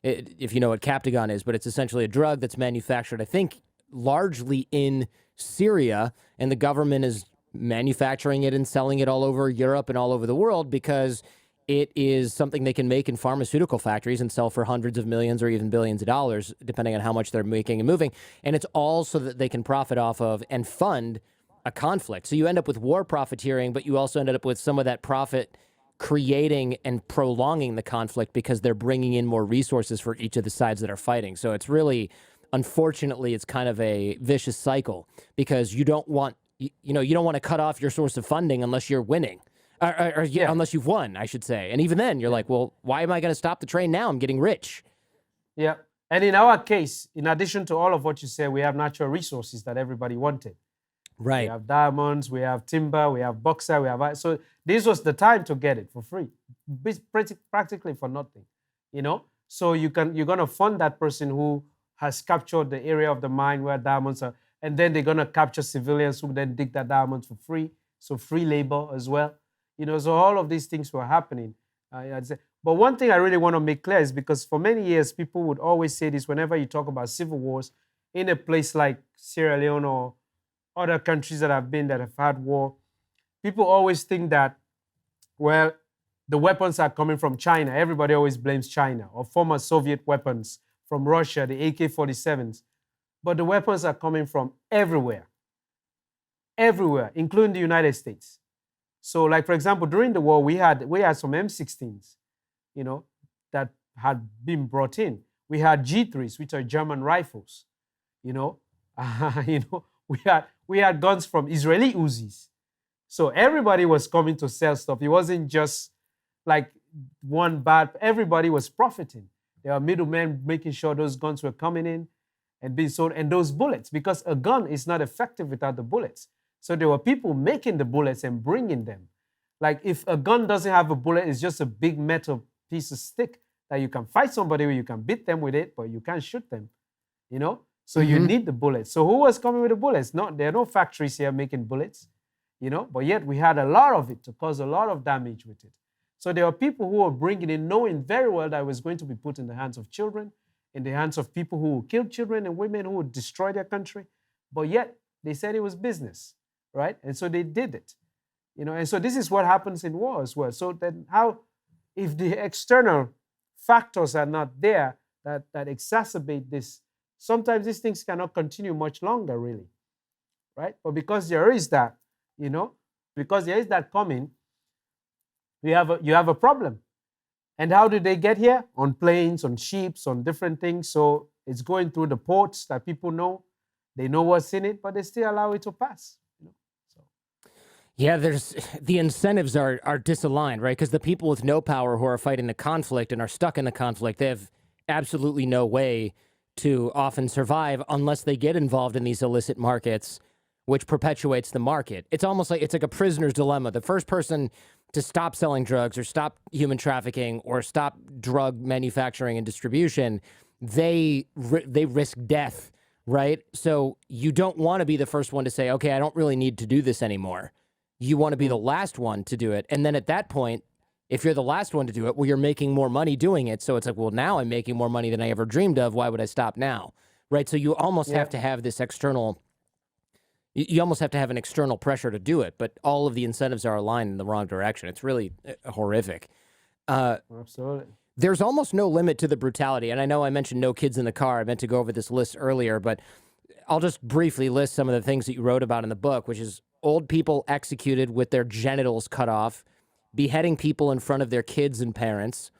if you know what Captagon is, but it's essentially a drug that's manufactured, I think, largely in Syria, and the government is manufacturing it and selling it all over Europe and all over the world because it is something they can make in pharmaceutical factories and sell for hundreds of millions or even billions of dollars, depending on how much they're making and moving. And it's all so that they can profit off of and fund a conflict. So you end up with war profiteering, but you also ended up with some of that profit creating and prolonging the conflict because they're bringing in more resources for each of the sides that are fighting. So it's really, unfortunately, it's kind of a vicious cycle because you don't want, you don't want to cut off your source of funding unless you're winning. Yeah, unless you've won, I should say. And even then, you're yeah, like, well, why am I going to stop the train now? I'm getting rich. yeah. And in our case, in addition to all of what you said, we have natural resources that everybody wanted. We Right. have diamonds, we have timber, we have bauxite, we have so this was the time to get it for free, practically for nothing, you know. So you're gonna fund that person who has captured the area of the mine where diamonds are, and then they're gonna capture civilians who then dig that diamonds for free. So free labor as well, you know. So all of these things were happening. I'd say. But one thing I really want to make clear is because for many years people would always say this whenever you talk about civil wars in a place like Sierra Leone or other countries that have had war, people always think that, well, the weapons are coming from China. Everybody always blames China or former Soviet weapons from Russia, the AK-47s. But the weapons are coming from everywhere, everywhere, including the United States. So, like for example, during the war, we had some M16s, you know, that had been brought in. We had G3s, which are German rifles, you know. You know, we had guns from Israeli Uzis. So everybody was coming to sell stuff. It wasn't just like one bad. Everybody was profiting. There were middlemen making sure those guns were coming in and being sold, and those bullets, because a gun is not effective without the bullets. So there were people making the bullets and bringing them. Like if a gun doesn't have a bullet, it's just a big metal piece of stick that you can fight somebody with, you can beat them with it, but you can't shoot them, you know? So you need the bullets. So who was coming with the bullets? There are no factories here making bullets, you know, but yet we had a lot of it to cause a lot of damage with it. So there were people who were bringing in, knowing very well that it was going to be put in the hands of children, in the hands of people who would kill children and women, who would destroy their country, but yet they said it was business, right? And so they did it, you know. And so this is what happens in war as well. So then how, if the external factors are not there that exacerbate this, sometimes these things cannot continue much longer, really, right? But because there is that, you know, because there is that coming, you have a problem. And how did they get here? On planes, on ships, on different things. So it's going through the ports that people know. They know what's in it, but they still allow it to pass. You know? So. Yeah, there's the incentives are disaligned, right? Because the people with no power who are fighting the conflict and are stuck in the conflict, they have absolutely no way to often survive unless they get involved in these illicit markets, which perpetuates the market. It's almost like it's like a prisoner's dilemma. The first person to stop selling drugs or stop human trafficking or stop drug manufacturing and distribution, they risk death, right? So you don't want to be the first one to say, okay, I don't really need to do this anymore. You want to be the last one to do it. And then at that point, if you're the last one to do it, well, you're making more money doing it. So it's like, well, now I'm making more money than I ever dreamed of. Why would I stop now? Right? So you almost have to have this external, you almost have to have an external pressure to do it, but all of the incentives are aligned in the wrong direction. It's really horrific. Absolutely. There's almost no limit to the brutality. And I know I mentioned no kids in the car. I meant to go over this list earlier, but I'll just briefly list some of the things that you wrote about in the book, which is old people executed with their genitals cut off, beheading people in front of their kids and parents,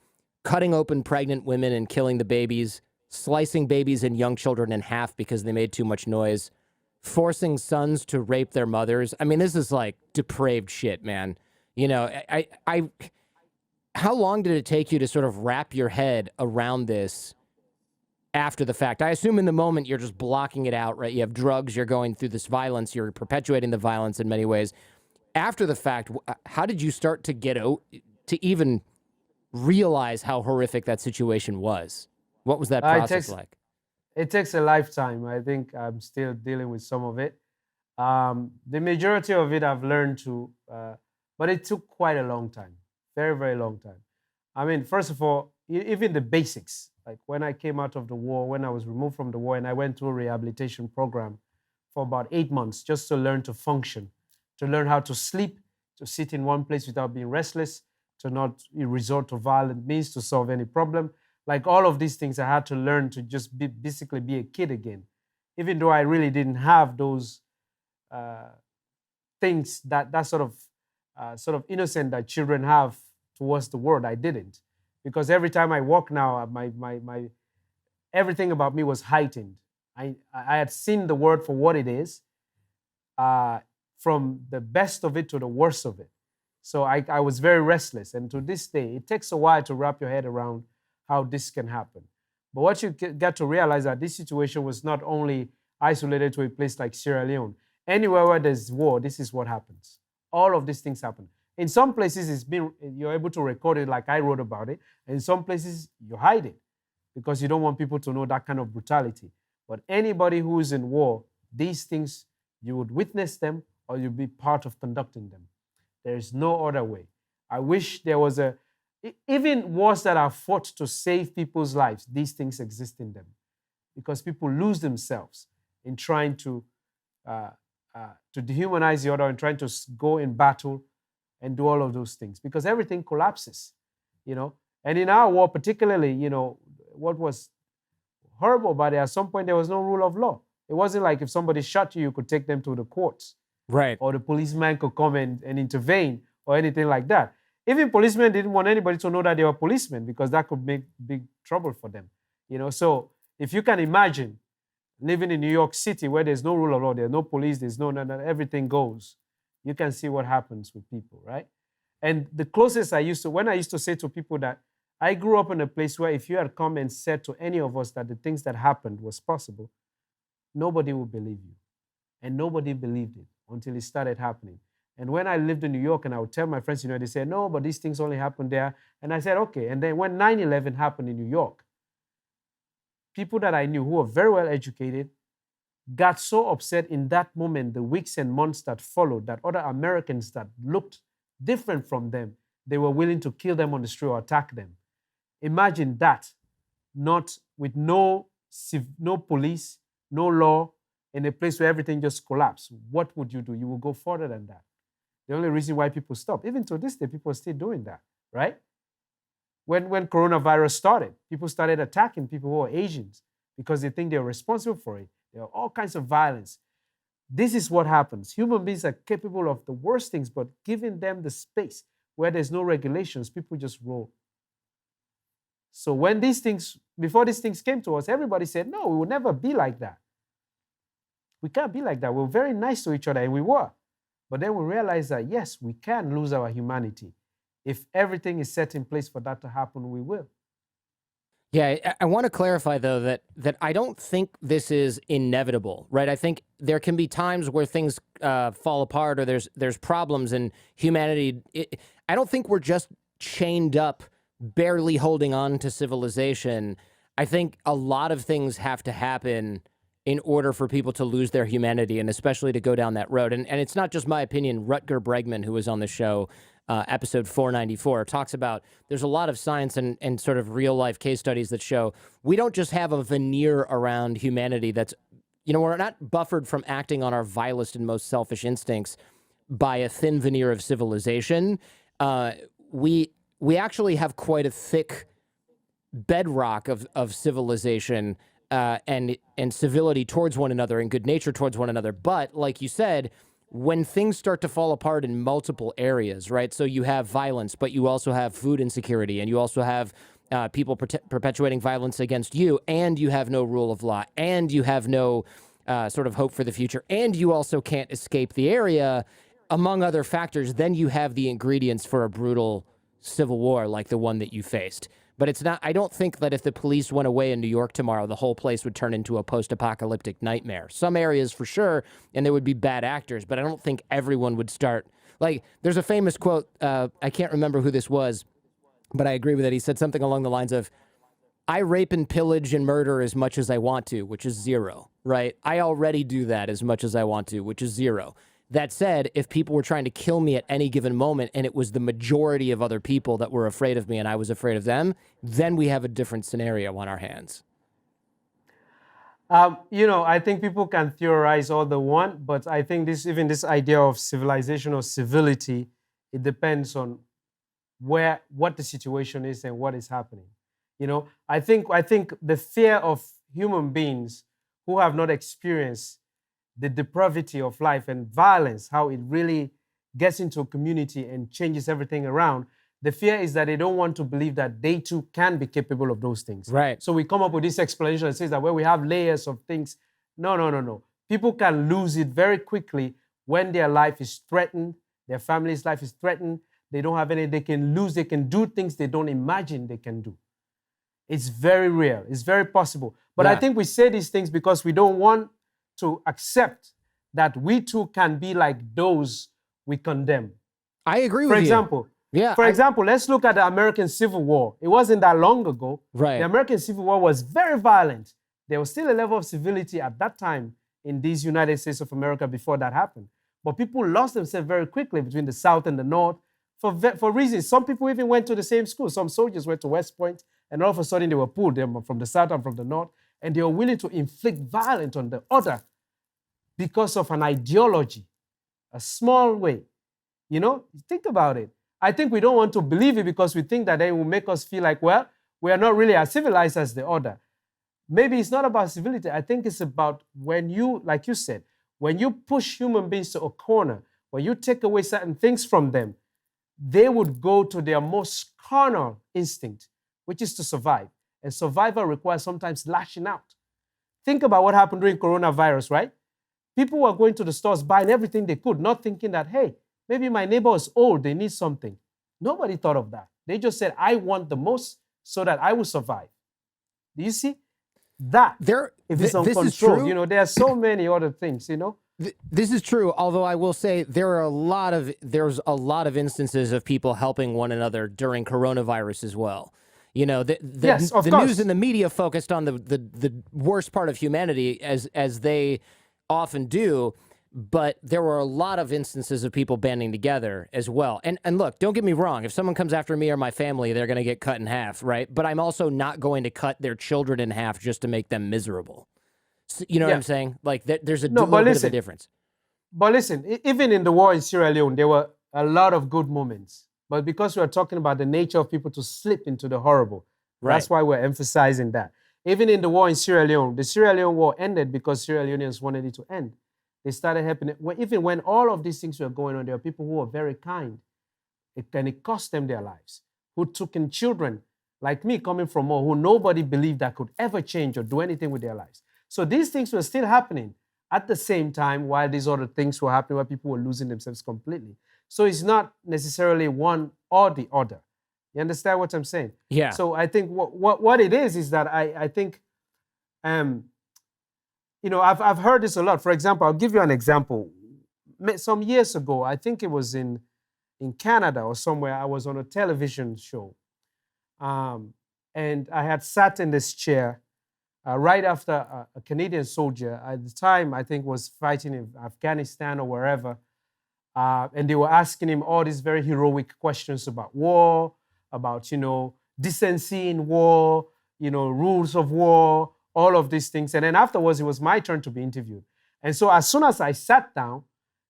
cutting open pregnant women and killing the babies, slicing babies and young children in half because they made too much noise, forcing sons to rape their mothers. I mean, this is like depraved shit, man. You know, how long did it take you to sort of wrap your head around this after the fact? I assume in the moment you're just blocking it out, right? You have drugs, you're going through this violence, you're perpetuating the violence in many ways. After the fact, how did you start to get out, to even realize how horrific that situation was? What was that process like? It takes a lifetime. I think I'm still dealing with some of it. The majority of it I've learned to, but it took quite a long time, very, very long time. I mean, first of all, even the basics, like when I came out of the war, when I was removed from the war, and I went through a rehabilitation program for about 8 months just to learn to function, to learn how to sleep, to sit in one place without being restless, to not resort to violent means to solve any problem. Like all of these things, I had to learn to just basically be a kid again, even though I really didn't have those things that sort of innocent that children have towards the world. I didn't, because every time I walk now, my everything about me was heightened. I had seen the world for what it is, from the best of it to the worst of it. So I was very restless. And to this day, it takes a while to wrap your head around how this can happen. But what you get to realize that this situation was not only isolated to a place like Sierra Leone. Anywhere where there's war, this is what happens. All of these things happen. In some places, you're able to record it like I wrote about it. And in some places, you hide it because you don't want people to know that kind of brutality. But anybody who is in war, these things, you would witness them or you'd be part of conducting them. There is no other way. I wish there was even wars that are fought to save people's lives, these things exist in them because people lose themselves in trying to dehumanize the other and trying to go in battle and do all of those things because everything collapses, you know. And in our war, particularly, you know, what was horrible about it, at some point there was no rule of law. It wasn't like if somebody shot you, you could take them to the courts. Right. Or the policeman could come and intervene or anything like that. Even policemen didn't want anybody to know that they were policemen because that could make big trouble for them, you know. So if you can imagine living in New York City where there's no rule of law, there's no police, there's no, everything goes, you can see what happens with people, right? And the closest when I used to say to people that I grew up in a place where if you had come and said to any of us that the things that happened was possible, nobody would believe you. And nobody believed it until it started happening. And when I lived in New York and I would tell my friends, you know, they said, no, but these things only happen there. And I said, okay. And then when 9/11 happened in New York, people that I knew who were very well educated got so upset in that moment, the weeks and months that followed, that other Americans that looked different from them, they were willing to kill them on the street or attack them. Imagine that, not with no police, no law, in a place where everything just collapsed. What would you do? You will go further than that. The only reason why people stop, even to this day, people are still doing that, right? When coronavirus started, people started attacking people who are Asians because they think they're responsible for it. There are all kinds of violence. This is what happens. Human beings are capable of the worst things, but giving them the space where there's no regulations, people just roll. So before these things came to us, everybody said, no, we will never be like that. We can't be like that. We're very nice to each other, and we were. But then we realized that, yes, we can lose our humanity. If everything is set in place for that to happen, we will. Yeah, I want to clarify, though, that I don't think this is inevitable, right? I think there can be times where things fall apart or there's problems in humanity. I don't think we're just chained up, barely holding on to civilization. I think a lot of things have to happen in order for people to lose their humanity and especially to go down that road. And it's not just my opinion. Rutger Bregman, who was on the show, episode 494, talks about there's a lot of science and sort of real life case studies that show we don't just have a veneer around humanity that's, you know, we're not buffered from acting on our vilest and most selfish instincts by a thin veneer of civilization. We actually have quite a thick bedrock of civilization and civility towards one another and good nature towards one another. But like you said, when things start to fall apart in multiple areas, right? So you have violence, but you also have food insecurity, and you also have people perpetuating violence against you, and you have no rule of law, and you have no sort of hope for the future, and you also can't escape the area, among other factors. Then you have the ingredients for a brutal civil war like the one that you faced. But it's not, I don't think that if the police went away in New York tomorrow, the whole place would turn into a post-apocalyptic nightmare. Some areas for sure, and there would be bad actors, but I don't think everyone would start. Like, there's a famous quote, I can't remember who this was, but I agree with it. He said something along the lines of, I rape and pillage and murder as much as I want to, which is zero, right? I already do that as much as I want to, which is zero. That said, if people were trying to kill me at any given moment and it was the majority of other people that were afraid of me and I was afraid of them, then we have a different scenario on our hands. You know, I think people can theorize all they want, but I think even this idea of civilization or civility, it depends on what the situation is and what is happening. You know, I think the fear of human beings who have not experienced the depravity of life and violence, how it really gets into a community and changes everything around. The fear is that they don't want to believe that they too can be capable of those things. Right. So we come up with this explanation that says that we have layers of things. No. People can lose it very quickly when their life is threatened, their family's life is threatened. They don't have any, they can lose, they can do things they don't imagine they can do. It's very real. It's very possible. But I Yeah. think we say these things because we don't want to accept that we too can be like those we condemn. I agree For with you. example, Yeah. for example, let's look at the American Civil War. It wasn't that long ago. Right. The American Civil War was very violent. There was still a level of civility at that time in these United States of America before that happened. But people lost themselves very quickly between the South and the North for reasons. Some people even went to the same school. Some soldiers went to West Point, and all of a sudden they were pulled them from the South and from the North, and they were willing to inflict violence on the other because of an ideology, a small way. You know, think about it. I think we don't want to believe it because we think that then it will make us feel like, well, we are not really as civilized as the other. Maybe it's not about civility. I think it's about when you, like you said, when you push human beings to a corner, when you take away certain things from them, they would go to their most carnal instinct, which is to survive. And survival requires sometimes lashing out. Think about what happened during coronavirus, right? People were going to the stores buying everything they could, not thinking that, hey, maybe my neighbor is old, they need something. Nobody thought of that. They just said, I want the most so that I will survive. Do you see? That, if it's uncontrolled, you know, there are so many other things, you know? This is true, although I will say there's a lot of instances of people helping one another during coronavirus as well. You know, the news and the media focused on the worst part of humanity as they often do, but there were a lot of instances of people banding together as well. And look, don't get me wrong, if someone comes after me or my family, they're going to get cut in half, right? But I'm also not going to cut their children in half just to make them miserable. So, you know what I'm saying? Like there's little bit of a difference. But listen, even in the war in Sierra Leone, there were a lot of good moments. But because we are talking about the nature of people to slip into the horrible, that's why we're emphasizing that. Even in the war in Sierra Leone, the Sierra Leone war ended because Sierra Leoneans wanted it to end. They started helping. Even when all of these things were going on, there were people who were very kind. It cost them their lives, who took in children like me coming from more, who nobody believed that could ever change or do anything with their lives. So these things were still happening at the same time while these other things were happening, where people were losing themselves completely. So it's not necessarily one or the other. You understand what I'm saying? Yeah. So I think what it is that I think, you know, I've heard this a lot. For example, I'll give you an example. Some years ago, I think it was in Canada or somewhere, I was on a television show. And I had sat in this chair right after a Canadian soldier, at the time, I think was fighting in Afghanistan or wherever. And they were asking him all these very heroic questions about war, about, you know, decency in war, you know, rules of war, all of these things. And then afterwards, it was my turn to be interviewed. And so as soon as I sat down,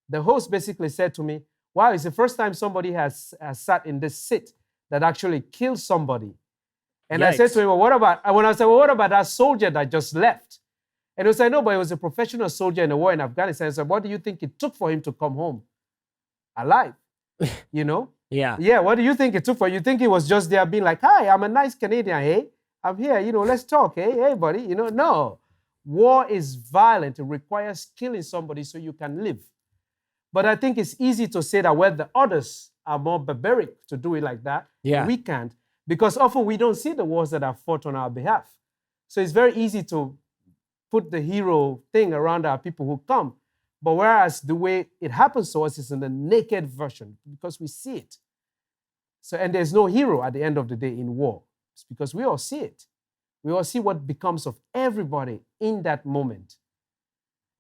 the host basically said to me, wow, it's the first time somebody has sat in this seat that actually killed somebody. And I said to him, well, what about that soldier that just left? And he was like, no, but he was a professional soldier in the war in Afghanistan. I said, what do you think it took for him to come home alive? You know? Yeah, what do you think it took for? You think he was just there being like, hi, I'm a nice Canadian, hey? I'm here, you know, let's talk, hey, buddy. You know, no. War is violent. It requires killing somebody so you can live. But I think it's easy to say that where the others are more barbaric to do it like that, we can't. Because often we don't see the wars that are fought on our behalf. So it's very easy to put the hero thing around our people who come. But whereas the way it happens to us is in the naked version, because we see it. So, and there's no hero at the end of the day in war. It's because we all see it. We all see what becomes of everybody in that moment.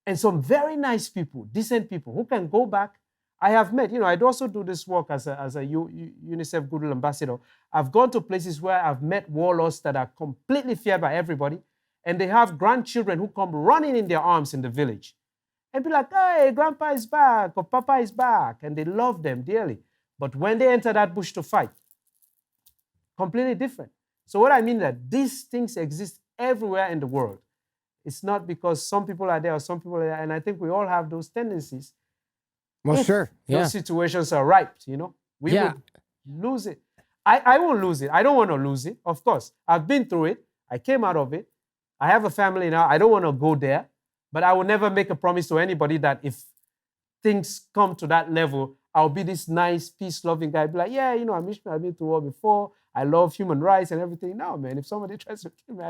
And some very nice people, decent people who can go back. I have met, you know, I also do this work as a UNICEF Goodwill Ambassador. I've gone to places where I've met warlords that are completely feared by everybody, and they have grandchildren who come running in their arms in the village and be like, hey, grandpa is back, or papa is back, and they love them dearly. But when they enter that bush to fight, completely different. So what I mean is that these things exist everywhere in the world. It's not because some people are there or some people are there, and I think we all have those tendencies. Well, sure. Those situations are ripe, you know. We would lose it. I won't lose it. I don't want to lose it, of course. I've been through it. I came out of it. I have a family now. I don't want to go there. But I will never make a promise to anybody that if things come to that level, I'll be this nice, peace-loving guy. Be like, yeah, you know, I've been through war before. I love human rights and everything. No, man, if somebody tries to kill me,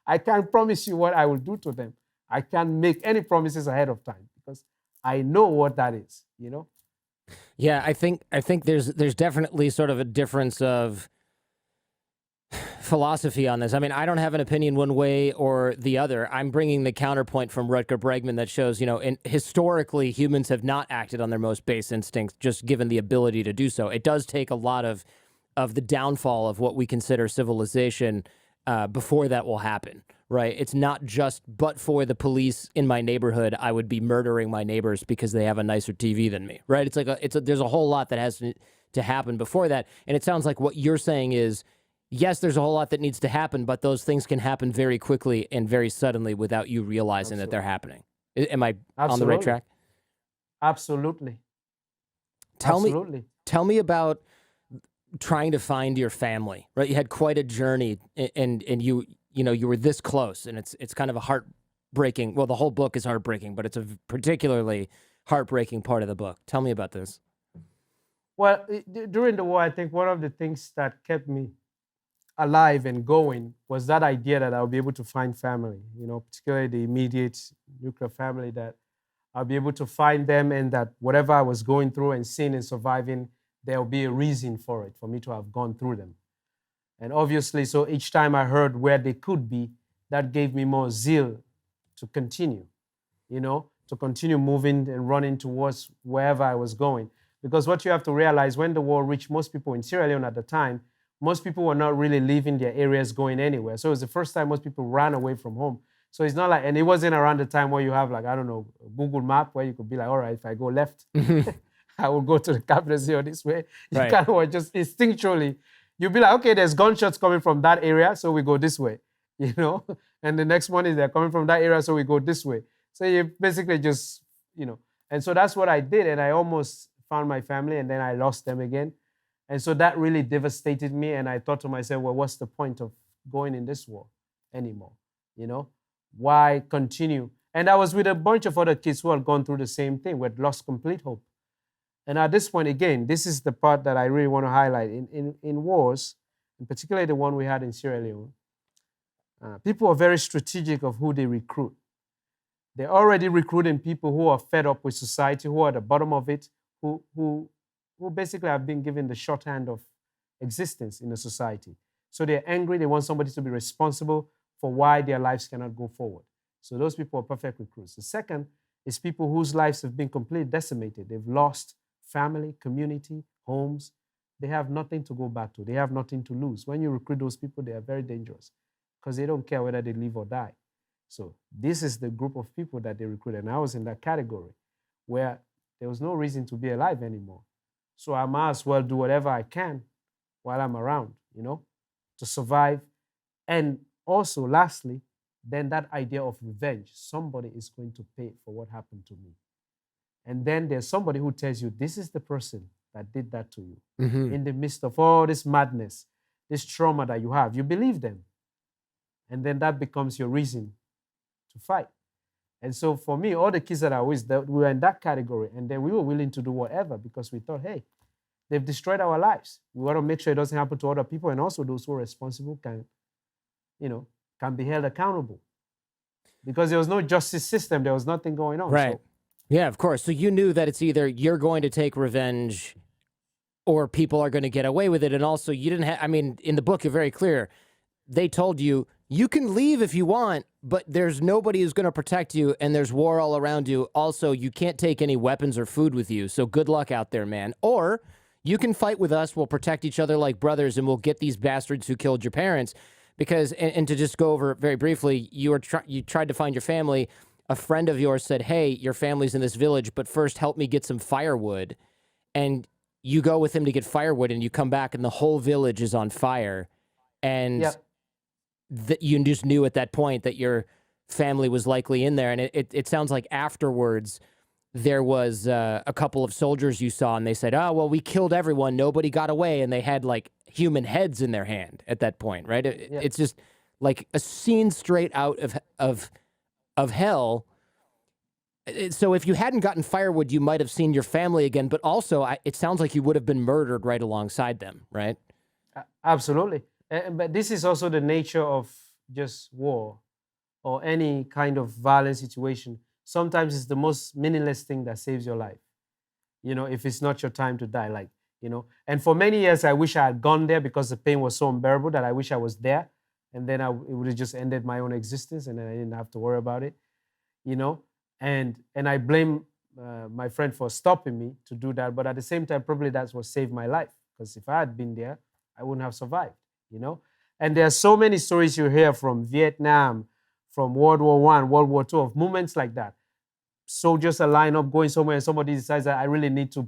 I can't promise you what I will do to them. I can't make any promises ahead of time because I know what that is, you know? Yeah, I think there's definitely sort of a difference of philosophy on this. I mean, I don't have an opinion one way or the other. I'm bringing the counterpoint from Rutger Bregman that shows, you know, historically humans have not acted on their most base instincts, just given the ability to do so. It does take a lot of the downfall of what we consider civilization before that will happen, right? It's not just, but for the police in my neighborhood, I would be murdering my neighbors because they have a nicer TV than me, right? It's like there's a whole lot that has to happen before that. And it sounds like what you're saying is, yes, there's a whole lot that needs to happen, but those things can happen very quickly and very suddenly without you realizing that they're happening. Am I on the right track? Absolutely. Tell me about trying to find your family, right? You had quite a journey, and you were this close, and it's kind of a heartbreaking. Well, the whole book is heartbreaking, but it's a particularly heartbreaking part of the book. Tell me about this. Well, during the war, I think one of the things that kept me alive and going was that idea that I'll be able to find family, you know, particularly the immediate nuclear family, that I'll be able to find them, and that whatever I was going through and seeing and surviving, there'll be a reason for it, for me to have gone through them. And obviously, so each time I heard where they could be, that gave me more zeal to continue, you know, to continue moving and running towards wherever I was going. Because what you have to realize, when the war reached most people in Sierra Leone at the time, most people were not really leaving their areas going anywhere. So it was the first time most people ran away from home. So it's not like, and it wasn't around the time where you have, like, I don't know, a Google map where you could be like, all right, if I go left, I will go to the capital city this way. You kind of just instinctually, you'll be like, okay, there's gunshots coming from that area, so we go this way, you know? And the next one is they're coming from that area, so we go this way. So you basically just, you know, and so that's what I did. And I almost found my family, and then I lost them again. And so that really devastated me. And I thought to myself, well, what's the point of going in this war anymore? You know, why continue? And I was with a bunch of other kids who had gone through the same thing, who had lost complete hope. And at this point, again, this is the part that I really want to highlight. In wars, and particularly the one we had in Sierra Leone, people are very strategic of who they recruit. They're already recruiting people who are fed up with society, who are at the bottom of it, who basically have been given the shorthand of existence in the society. So they're angry, they want somebody to be responsible for why their lives cannot go forward. So those people are perfect recruits. The second is people whose lives have been completely decimated. They've lost family, community, homes. They have nothing to go back to. They have nothing to lose. When you recruit those people, they are very dangerous because they don't care whether they live or die. So this is the group of people that they recruit. And I was in that category where there was no reason to be alive anymore. So I might as well do whatever I can while I'm around, you know, to survive. And also, lastly, then that idea of revenge. Somebody is going to pay for what happened to me. And then there's somebody who tells you, this is the person that did that to you. In the midst of all this madness, this trauma that you have, you believe them. And then that becomes your reason to fight. And so for me, all the kids that I was, we were in that category. And then we were willing to do whatever because we thought, hey, they've destroyed our lives. We want to make sure it doesn't happen to other people. And also those who are responsible can be held accountable. Because there was no justice system. There was nothing going on. Right. So, yeah, of course. So you knew that it's either you're going to take revenge or people are going to get away with it. And also you didn't have, I mean, in the book, you're very clear. They told you, you can leave if you want, but there's nobody who's going to protect you, and there's war all around you. Also, you can't take any weapons or food with you, so good luck out there, man. Or you can fight with us, we'll protect each other like brothers, and we'll get these bastards who killed your parents. Because, and to just go over it very briefly, you tried to find your family. A friend of yours said, hey, your family's in this village, but first help me get some firewood. And you go with him to get firewood, and you come back, and the whole village is on fire. And... Yep. That you just knew at that point that your family was likely in there. And it sounds like afterwards there was a couple of soldiers you saw, and they said, oh, well, we killed everyone. Nobody got away. And they had like human heads in their hand at that point, right? It's just like a scene straight out of hell. So if you hadn't gotten firewood, you might have seen your family again, but also it sounds like you would have been murdered right alongside them, right? Absolutely. But this is also the nature of just war or any kind of violent situation. Sometimes it's the most meaningless thing that saves your life. If it's not your time to die, and for many years, I wish I had gone there because the pain was so unbearable that I wish I was there. And then it would have just ended my own existence and then I didn't have to worry about it, And I blame my friend for stopping me to do that. But at the same time, probably that's what saved my life. Because if I had been there, I wouldn't have survived, And there are so many stories you hear from Vietnam, from World War I, World War II, of moments like that. Soldiers are lined up going somewhere and somebody decides that I really need to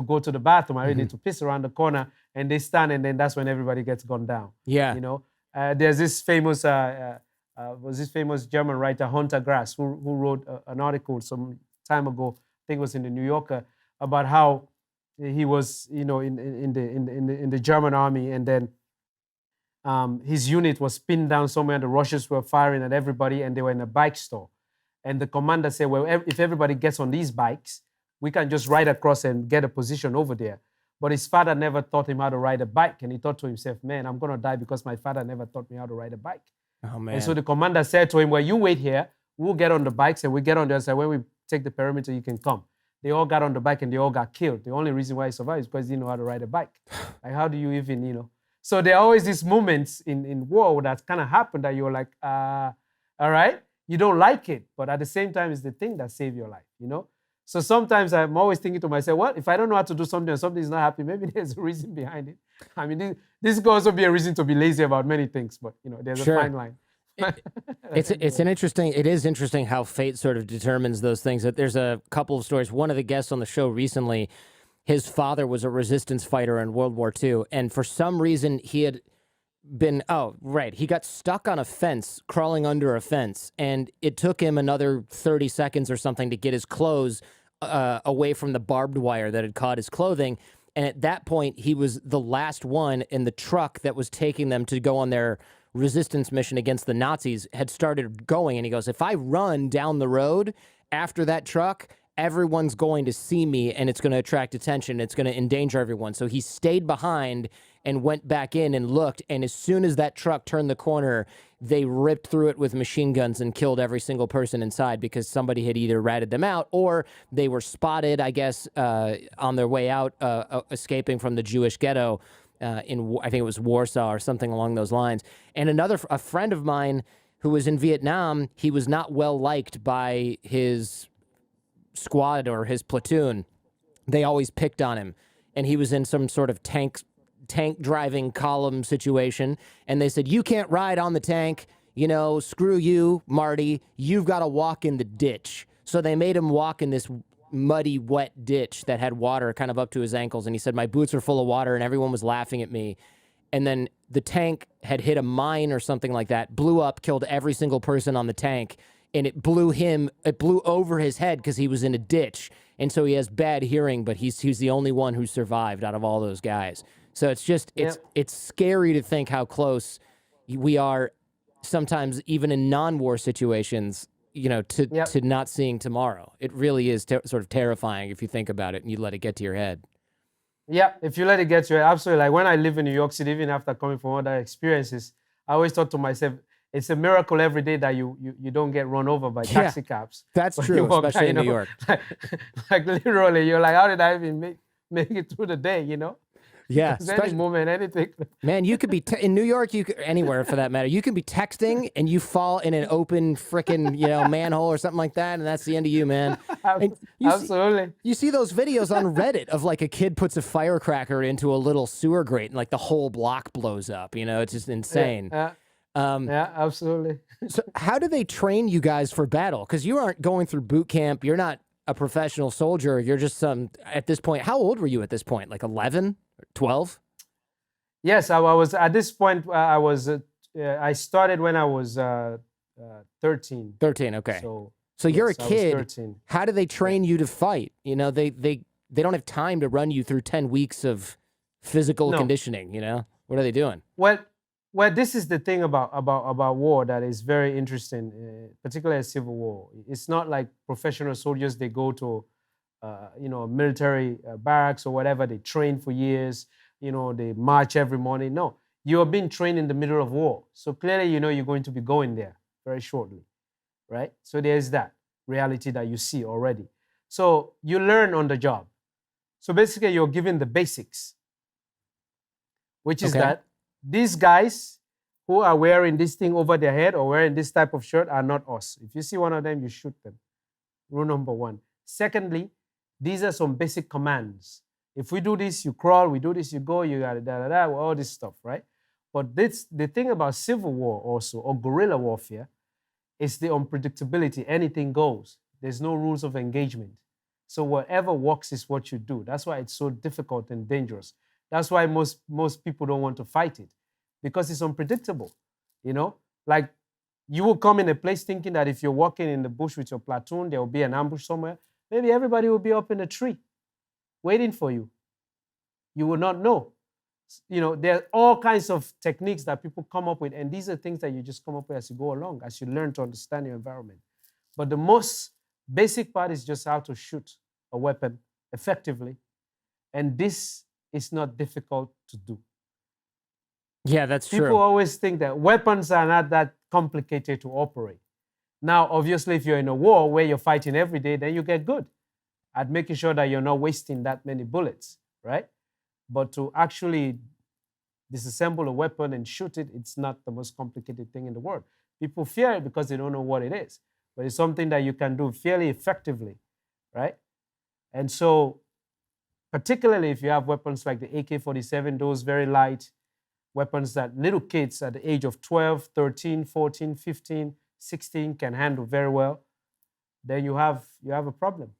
go to the bathroom. I really need to piss around the corner, and they stand, and then that's when everybody gets gunned down. Yeah. There's this famous German writer, Hunter Grass, who wrote an article some time ago, I think it was in the New Yorker, about how he was, in the German army, and then his unit was pinned down somewhere, and the Russians were firing at everybody, and they were in a bike store. And the commander said, well, if everybody gets on these bikes, we can just ride across and get a position over there. But his father never taught him how to ride a bike. And he thought to himself, man, I'm going to die because my father never taught me how to ride a bike. Oh, man. And so the commander said to him, well, you wait here. We'll get on the bikes and we get on the other side. When we take the perimeter, you can come. They all got on the bike and they all got killed. The only reason why he survived is because he didn't know how to ride a bike. Like, how do you even, So there are always these moments in war that kind of happen that you're like, all right. You don't like it, but at the same time, it's the thing that saved your life, So sometimes I'm always thinking to myself, well, if I don't know how to do something and something is not happy, maybe there's a reason behind it. I mean, this could also be a reason to be lazy about many things, but, there's a fine line. It is interesting how fate sort of determines those things. That there's a couple of stories. One of the guests on the show recently, his father was a resistance fighter in World War II, and for some reason he had he got stuck on a fence, crawling under a fence, and it took him another 30 seconds or something to get his clothes away from the barbed wire that had caught his clothing. And at that point, he was the last one in the truck that was taking them to go on their resistance mission against the Nazis had started going. And he goes, if I run down the road after that truck, everyone's going to see me and it's going to attract attention. It's going to endanger everyone. So he stayed behind and went back in and looked. And as soon as that truck turned the corner, they ripped through it with machine guns and killed every single person inside because somebody had either ratted them out or they were spotted, I guess, on their way out, escaping from the Jewish ghetto I think it was Warsaw or something along those lines. And a friend of mine who was in Vietnam, he was not well liked by his squad or his platoon. They always picked on him. And he was in some sort of tank driving column situation. And they said, you can't ride on the tank. Screw you, Marty. You've got to walk in the ditch. So they made him walk in this muddy, wet ditch that had water kind of up to his ankles. And he said, my boots are full of water and everyone was laughing at me. And then the tank had hit a mine or something like that, blew up, killed every single person on the tank. And it blew over his head because he was in a ditch. And so he has bad hearing, but he's the only one who survived out of all those guys. So it's just, it's scary to think how close we are sometimes, even in non-war situations, to not seeing tomorrow. It really is sort of terrifying if you think about it and you let it get to your head. Yeah, if you let it get to your head, absolutely. Like when I live in New York City, even after coming from other experiences, I always thought to myself, it's a miracle every day that you don't get run over by taxi cabs. That's true, especially in New York. Like literally, you're like, how did I even make it through the day, Yeah, any moment, anything. Man, you could be in New York. You could anywhere for that matter. You can be texting and you fall in an open frickin' manhole or something like that, and that's the end of you, man. Absolutely. You see those videos on Reddit of like a kid puts a firecracker into a little sewer grate and like the whole block blows up. It's just insane. Yeah, absolutely. So, how do they train you guys for battle? Because you aren't going through boot camp. You're not a professional soldier. You're just at this point. How old were you at this point? Like 11? 12? Yes, I was at this point. I started when I was 13. 13, okay. So you're a kid. 13. How do they train you to fight? They don't have time to run you through 10 weeks of physical conditioning. What are they doing? Well, Well, this is the thing about war that is very interesting, particularly a civil war. It's not like professional soldiers, they go to military barracks or whatever, they train for years, they march every morning. No, you are being trained in the middle of war. So clearly, you're going to be going there very shortly, right? So there's that reality that you see already. So you learn on the job. So basically, you're given the basics, which is Okay. that these guys who are wearing this thing over their head or wearing this type of shirt are not us. If you see one of them, you shoot them. Rule number one. Secondly, these are some basic commands. If we do this, you crawl. We do this, you go. You got da all this stuff, right? But the thing about civil war also, or guerrilla warfare, is the unpredictability. Anything goes. There's no rules of engagement. So whatever works is what you do. That's why it's so difficult and dangerous. That's why most people don't want to fight it, because it's unpredictable. Like you will come in a place thinking that if you're walking in the bush with your platoon, there will be an ambush somewhere. Maybe everybody will be up in a tree waiting for you. You will not know. There are all kinds of techniques that people come up with, and these are things that you just come up with as you go along, as you learn to understand your environment. But the most basic part is just how to shoot a weapon effectively. And this is not difficult to do. Yeah, that's true. People always think that weapons are not that complicated to operate. Now, obviously, if you're in a war where you're fighting every day, then you get good at making sure that you're not wasting that many bullets, right? But to actually disassemble a weapon and shoot it, it's not the most complicated thing in the world. People fear it because they don't know what it is. But it's something that you can do fairly effectively, right? And so, particularly if you have weapons like the AK-47, those very light weapons that little kids at the age of 12, 13, 14, 15, 16 can handle very well, then you have a problem,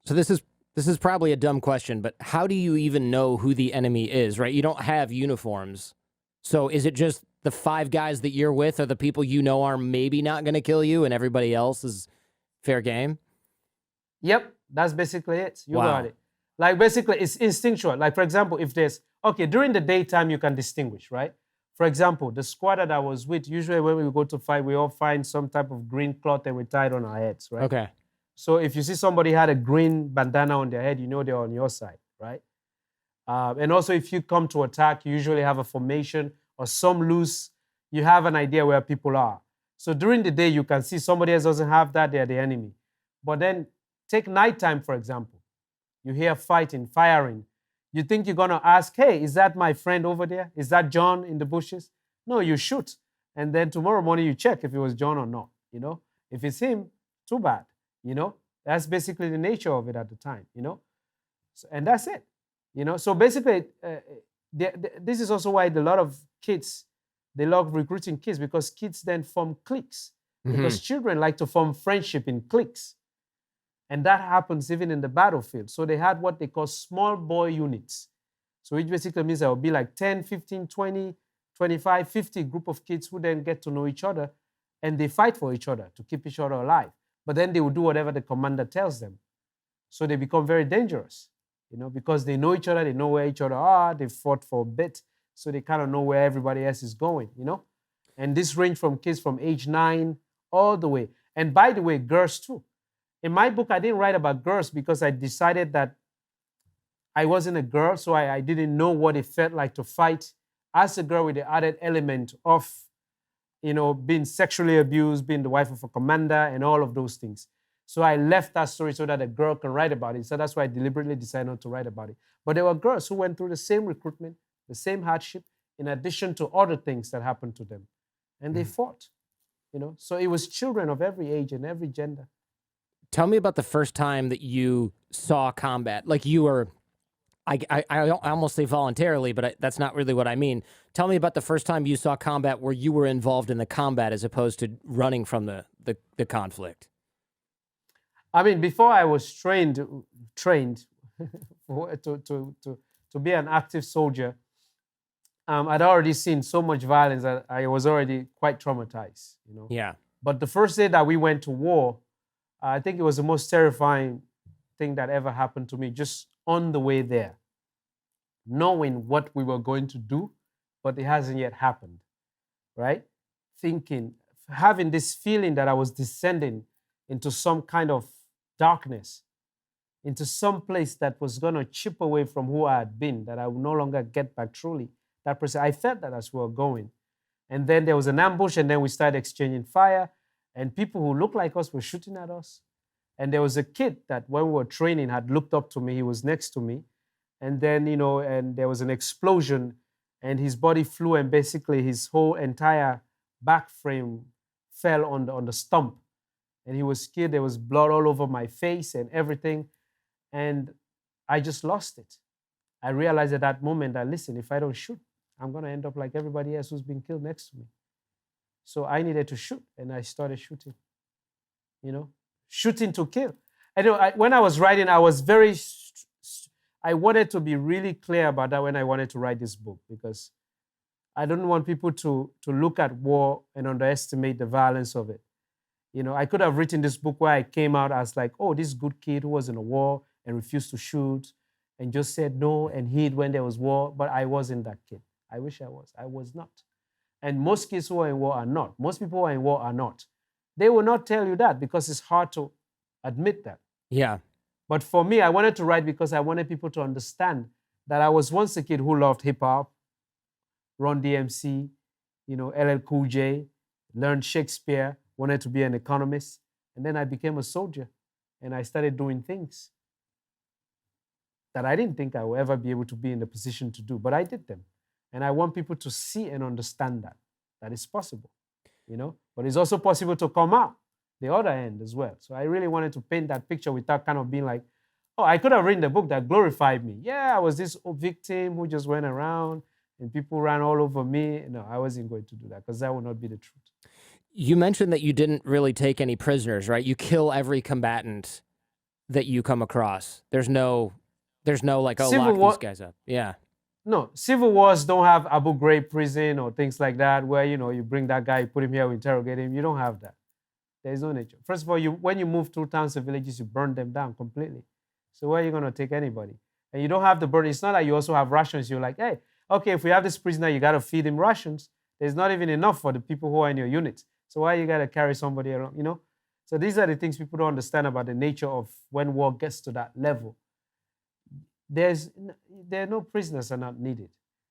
So this is probably a dumb question, but how do you even know who the enemy is, right? You don't have uniforms. So is it just the 5 guys that you're with are the people are maybe not going to kill you and everybody else is fair game? Yep, that's basically it. You Wow. got it. Like basically it's instinctual. Like for example, if during the daytime you can distinguish, right? For example, the squad that I was with, usually when we go to fight, we all find some type of green cloth and we tie it on our heads, right? Okay. So if you see somebody had a green bandana on their head, they're on your side, right? And also if you come to attack, you usually have a formation or some loose, you have an idea where people are. So during the day, you can see somebody else doesn't have that, they're the enemy. But then take nighttime, for example. You hear fighting, firing. You think you're going to ask, hey, is that my friend over there? Is that John in the bushes? No, you shoot. And then tomorrow morning you check if it was John or not, If it's him, too bad, That's basically the nature of it at the time, So, and that's it, So basically, this is also why a lot of kids, they love recruiting kids, because kids then form cliques. Because children like to form friendship in cliques. And that happens even in the battlefield. So they had what they call small boy units. So which basically means there will be like 10, 15, 20, 25, 50 group of kids who then get to know each other and they fight for each other to keep each other alive. But then they will do whatever the commander tells them. So they become very dangerous, because they know each other, they know where each other are, they fought for a bit, so they kind of know where everybody else is going, And this range from kids from age 9 all the way. And by the way, girls too. In my book, I didn't write about girls because I decided that I wasn't a girl, so I didn't know what it felt like to fight as a girl with the added element of, being sexually abused, being the wife of a commander, and all of those things. So I left that story so that a girl can write about it. So that's why I deliberately decided not to write about it. But there were girls who went through the same recruitment, the same hardship, in addition to other things that happened to them. And they fought, So it was children of every age and every gender. Tell me about the first time that you saw combat. Like you were, I almost say voluntarily, but that's not really what I mean. Tell me about the first time you saw combat where you were involved in the combat as opposed to running from the conflict. I mean, before I was trained to be an active soldier, I'd already seen so much violence that I was already quite traumatized, Yeah. But the first day that we went to war, I think it was the most terrifying thing that ever happened to me, just on the way there. Knowing what we were going to do but it hasn't yet happened, right? Thinking, having this feeling that I was descending into some kind of darkness, into some place that was going to chip away from who I had been, that I would no longer get back truly. That person, I felt that as we were going. And then there was an ambush, and then we started exchanging fire, and people who looked like us were shooting at us. And there was a kid that when we were training had looked up to me. He was next to me. And then, and there was an explosion, and his body flew, and basically his whole entire back frame fell on the stump. And he was scared. There was blood all over my face and everything. And I just lost it. I realized at that moment that, listen, if I don't shoot, I'm going to end up like everybody else who's been killed next to me. So I needed to shoot, and I started shooting, shooting to kill. When I was writing, I was I wanted to be really clear about that when I wanted to write this book, because I don't want people to look at war and underestimate the violence of it. I could have written this book where I came out as like, oh, this good kid who was in a war and refused to shoot and just said no and hid when there was war, but I wasn't that kid. I wish I was. I was not. And most kids who are in war are not. Most people who are in war are not. They will not tell you that because it's hard to admit that. Yeah. But for me, I wanted to write because I wanted people to understand that I was once a kid who loved hip-hop, Run DMC, LL Cool J, learned Shakespeare, wanted to be an economist, and then I became a soldier, and I started doing things that I didn't think I would ever be able to be in the position to do, but I did them. And I want people to see and understand that it's possible, But it's also possible to come out the other end as well. So I really wanted to paint that picture without kind of being like, oh, I could have written a book that glorified me. Yeah, I was this victim who just went around and people ran all over me. No, I wasn't going to do that because that would not be the truth. You mentioned that you didn't really take any prisoners, right? You kill every combatant that you come across. There's no like, oh, lock these guys up. Yeah. No, civil wars don't have Abu Ghraib prison or things like that where, you bring that guy, you put him here, we interrogate him. You don't have that. There is no nature. First of all, when you move through towns and villages, you burn them down completely. So where are you going to take anybody? And you don't have the burden. It's not like you also have rations. You're like, hey, okay, if we have this prisoner, you got to feed him rations. There's not even enough for the people who are in your unit. So why you got to carry somebody around, So these are the things people don't understand about the nature of when war gets to that level. There are no prisoners are not needed.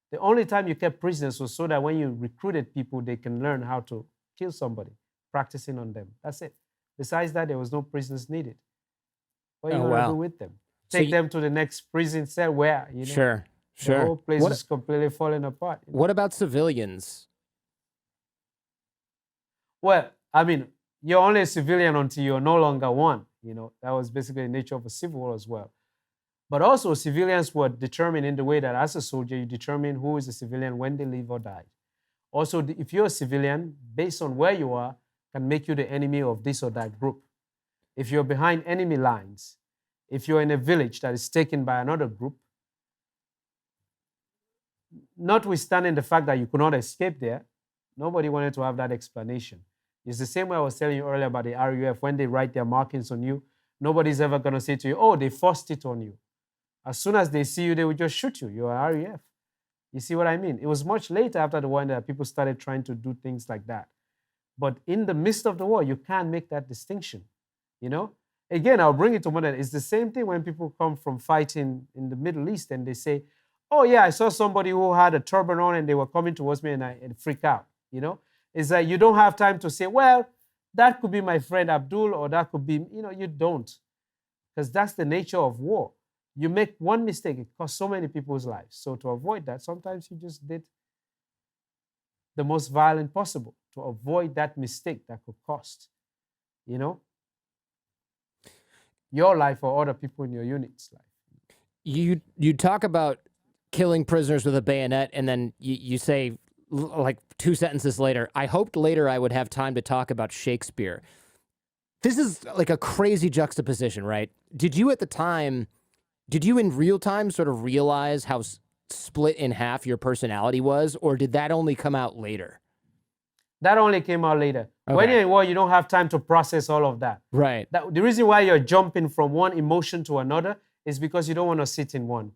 The only time you kept prisoners was so that when you recruited people, they can learn how to kill somebody, practicing on them. That's it. Besides that, there was no prisoners needed. What are you going to do with them? Take them to the next prison cell where, Sure. The whole place is completely falling apart. What about civilians? Well, you're only a civilian until you're no longer one. That was basically the nature of a civil war as well. But also, civilians were determined in the way that as a soldier, you determine who is a civilian when they live or die. Also, if you're a civilian, based on where you are, can make you the enemy of this or that group. If you're behind enemy lines, if you're in a village that is taken by another group, notwithstanding the fact that you could not escape there, nobody wanted to have that explanation. It's the same way I was telling you earlier about the RUF. When they write their markings on you, nobody's ever going to say to you, oh, they forced it on you. As soon as they see you, they will just shoot you. You're an RUF. You see what I mean? It was much later after the war that people started trying to do things like that. But in the midst of the war, you can't make that distinction. Again, I'll bring it to modern. It's the same thing when people come from fighting in the Middle East and they say, oh, yeah, I saw somebody who had a turban on and they were coming towards me and I freak out. It's like you don't have time to say, well, that could be my friend Abdul or that could be, you don't. Because that's the nature of war. You make one mistake, it costs so many people's lives. So to avoid that, sometimes you just did the most violent possible to avoid that mistake that could cost, your life or other people in your unit's life. You talk about killing prisoners with a bayonet, and then you say, like 2 sentences later, I hoped later I would have time to talk about Shakespeare. This is like a crazy juxtaposition, right? Did you in real time sort of realize how split in half your personality was, or did that only come out later? That only came out later. Okay. When you're in war, you don't have time to process all of that. Right. The reason why you're jumping from one emotion to another is because you don't want to sit in one.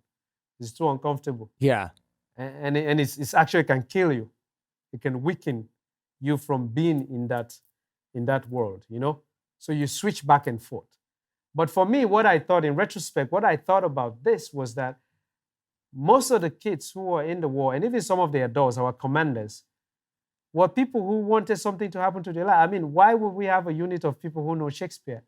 It's too uncomfortable. Yeah. And it's actually can kill you. It can weaken you from being in that world, you know? So you switch back and forth. But for me, what I thought in retrospect, what I thought about this was that most of the kids who were in the war, and even some of the adults, our commanders, were people who wanted something to happen to their life. I mean, why would we have a unit of people who know Shakespeare?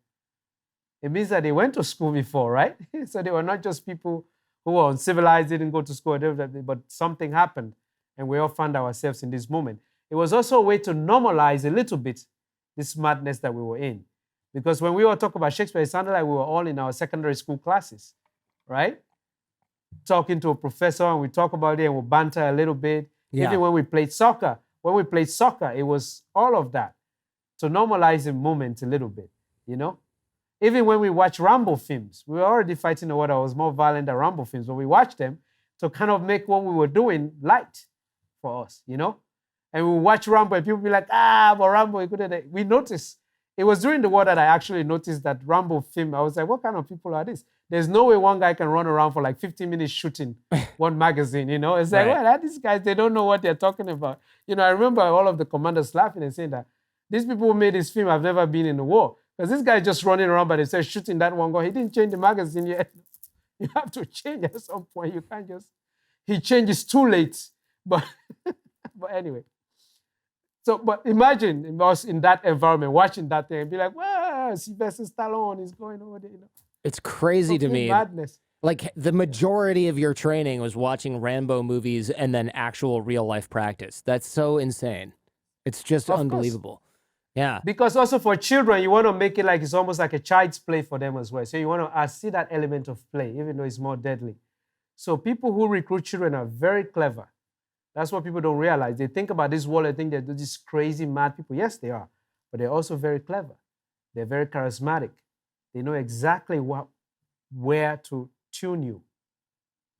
It means that they went to school before, right? So they were not just people who were uncivilized, didn't go to school, but something happened, and we all found ourselves in this moment. It was also a way to normalize a little bit this madness that we were in. Because when we were talking about Shakespeare, it sounded like we were all in our secondary school classes, right? Talking to a professor, and we talk about it and we banter a little bit. Yeah. Even when we played soccer, it was all of that to normalize the moment a little bit, you know? Even when we watch Rambo films, we were already fighting a war that was more violent than Rambo films, but we watched them to kind of make what we were doing light for us, you know? And we watch Rambo and people be like, but Rambo, he couldn't. We noticed. It was during the war that I actually noticed that Rambo film. I was like, what kind of people are these? There's no way one guy can run around for like 15 minutes shooting one magazine, you know? It's like, Right. well, these guys, they don't know what they're talking about. You know, I remember all of the commanders laughing and saying that these people who made this film have never been in the war. Because this guy just running around by himself shooting that one guy. He didn't change the magazine yet. You have to change at some point. You can't just, he changes too late. But, but anyway. So, but imagine us in that environment, watching that thing and be like, well, Sylvester Stallone is going over there. You know? It's crazy to me. Madness. Like the majority of your training was watching Rambo movies and then actual real life practice. That's so insane. It's just unbelievable. Yeah. Because also for children, you want to make it like it's almost like a child's play for them as well. So you want to see that element of play, even though it's more deadly. So people who recruit children are very clever. That's what people don't realize. They think about this world, they think they're these crazy, mad people. Yes, they are. But they're also very clever. They're very charismatic. They know exactly where to tune you,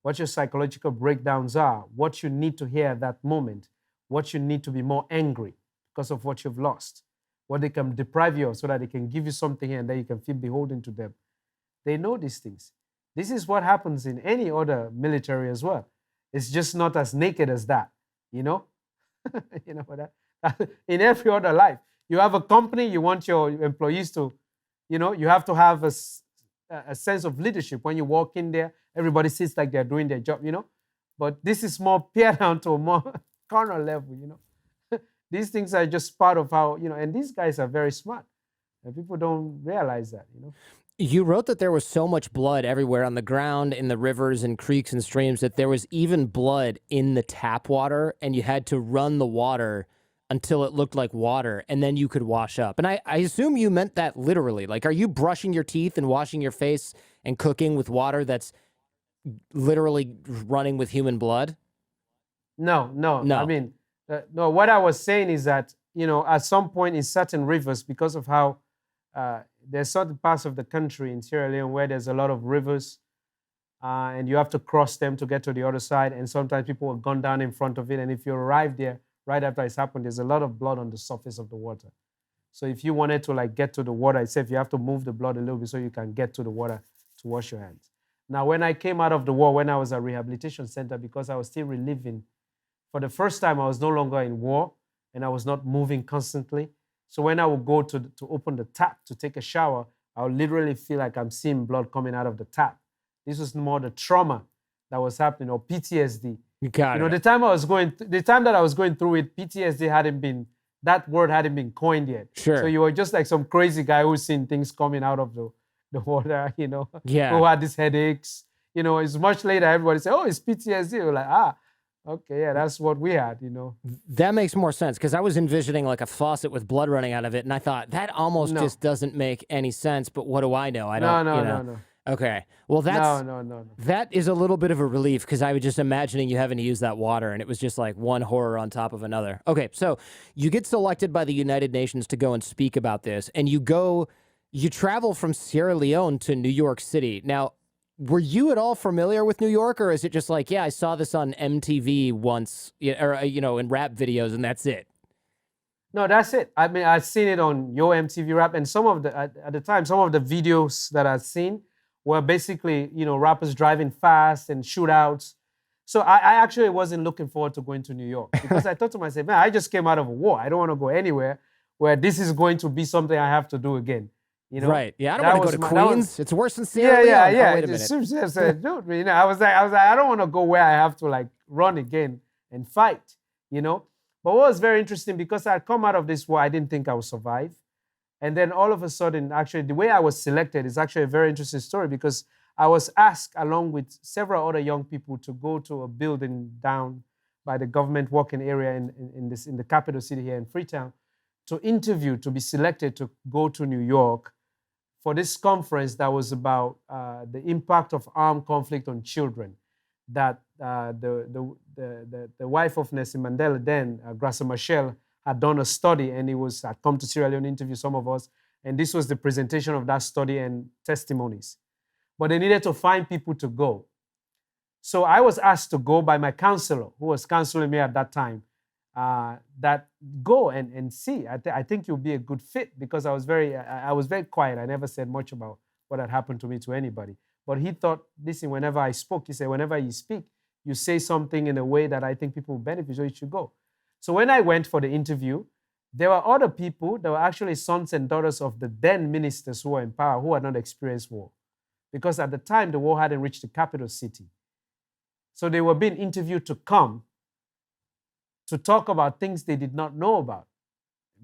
what your psychological breakdowns are, what you need to hear at that moment, what you need to be more angry because of what you've lost, what they can deprive you of so that they can give you something and then you can feel beholden to them. They know these things. This is what happens in any other military as well. It's just not as naked as that, you know? You know what in every other life, you have a company, you want your employees to, you know, you have to have a sense of leadership. When you walk in there, everybody sits like they're doing their job, you know? But this is more pared down to a more carnal level, you know? These things are just part of how, you know, and these guys are very smart. And people don't realize that, you know? You wrote that there was so much blood everywhere on the ground, in the rivers and creeks and streams, that there was even blood in the tap water, and you had to run the water until it looked like water, and then you could wash up. And I assume you meant that literally. Like, are you brushing your teeth and washing your face and cooking with water that's literally running with human blood? No. No. I mean, no, what I was saying is that, you know, at some point in certain rivers, because of how there's certain parts of the country in Sierra Leone where there's a lot of rivers and you have to cross them to get to the other side. And sometimes people have gone down in front of it. And if you arrive there right after it's happened, there's a lot of blood on the surface of the water. So if you wanted to like get to the water itself, you have to move the blood a little bit so you can get to the water to wash your hands. Now, when I came out of the war, when I was at a rehabilitation center, because I was still reliving, for the first time, I was no longer in war and I was not moving constantly. So when I would go to open the tap to take a shower, I would literally feel like I'm seeing blood coming out of the tap. This was more the trauma that was happening, or PTSD. You got it. The time that I was going through it, PTSD that word hadn't been coined yet. Sure. So you were just like some crazy guy who's seen things coming out of the water, you know, Yeah. who had these headaches. You know, it's much later, everybody say, oh, it's PTSD. We're like, okay, yeah, that's what we had, you know. That makes more sense, because I was envisioning like a faucet with blood running out of it, and I thought that almost just doesn't make any sense. But what do I know? I don't. No. Okay, well No. that is a little bit of a relief, because I was just imagining you having to use that water, and it was just like one horror on top of another. Okay, so you get selected by the United Nations to go and speak about this, and you travel from Sierra Leone to New York City. Now, were you at all familiar with New York, or is it just like, yeah, I saw this on MTV once, or, you know, in rap videos, and that's it? No, that's it. I mean, I've seen it on your MTV Rap, and at the time, some of the videos that I've seen were basically, you know, rappers driving fast and shootouts. So I actually wasn't looking forward to going to New York because I thought to myself, man, I just came out of a war. I don't want to go anywhere where this is going to be something I have to do again. You know? Right. Yeah, I don't want to go to Queens. It's worse than Sierra Yeah, Leone. yeah. Oh, wait a minute. Dude, you know, I was like, I don't want to go where I have to like run again and fight, you know. But what was very interesting, because I'd come out of this war, I didn't think I would survive. And then all of a sudden, actually, the way I was selected is actually a very interesting story, because I was asked, along with several other young people, to go to a building down by the government working area in the capital city here in Freetown, to interview, to be selected to go to New York for this conference that was about the impact of armed conflict on children. That the wife of Nelson Mandela then, Graça Machel, had done a study, and had come to Sierra Leone, interview some of us, and this was the presentation of that study and testimonies. But they needed to find people to go. So I was asked to go by my counselor, who was counseling me at that time, that go and see. I think you'll be a good fit, because I was very quiet. I never said much about what had happened to me to anybody. But he thought, listen, whenever I spoke, he said, whenever you speak, you say something in a way that I think people will benefit, so you should go. So when I went for the interview, there were other people. There were actually sons and daughters of the then ministers who were in power, who had not experienced war, because at the time the war hadn't reached the capital city. So they were being interviewed to come to talk about things they did not know about,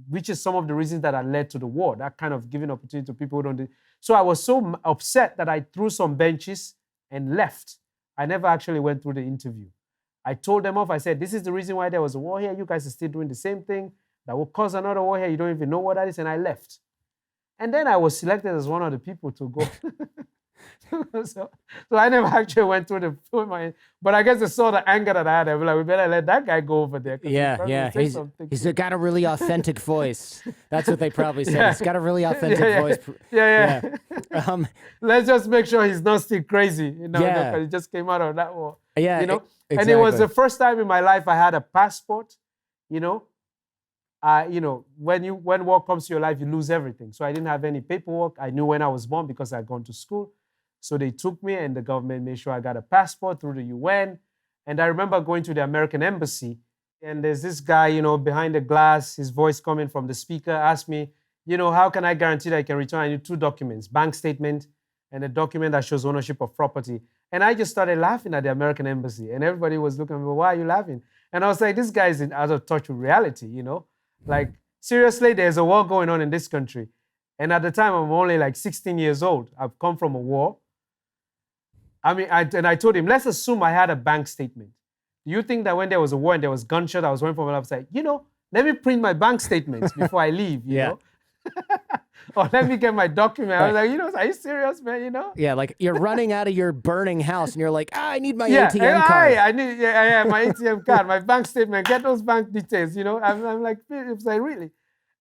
which is some of the reasons that had led to the war, that kind of giving opportunity to people who don't. So I was so upset that I threw some benches and left. I never actually went through the interview. I told them off. I said, this is the reason why there was a war here. You guys are still doing the same thing. That will cause another war here. You don't even know what that is. And I left. And then I was selected as one of the people to go. So I never actually went through the, but I guess they saw the anger that I had. I was like, we better let that guy go over there. Yeah. He's got a really authentic voice. That's what they probably said. He's got a really authentic voice. Yeah. Let's just make sure he's not still crazy. You know, because he just came out of that war. Yeah, you know. Exactly. And it was the first time in my life I had a passport. You know, when war comes to your life, you lose everything. So I didn't have any paperwork. I knew when I was born because I'd gone to school. So they took me, and the government made sure I got a passport through the UN. And I remember going to the American embassy, and there's this guy, you know, behind the glass, his voice coming from the speaker, asked me, you know, how can I guarantee that I can return? I need 2 documents, bank statement and a document that shows ownership of property. And I just started laughing at the American embassy, and everybody was looking at me, why are you laughing? And I was like, this guy's out of touch with reality, you know? Like, seriously, there's a war going on in this country. And at the time, I'm only like 16 years old. I've come from a war. I mean, I told him, let's assume I had a bank statement. Do you think that when there was a war and there was gunshot, I was going from my life, like, you know, let me print my bank statements before I leave, you know? Or let me get my document. I was like, you know, are you serious, man, you know? Yeah, like you're running out of your burning house and you're like, I need my ATM card. I need my ATM card, my bank statement, get those bank details, you know? I'm like, it's like, really?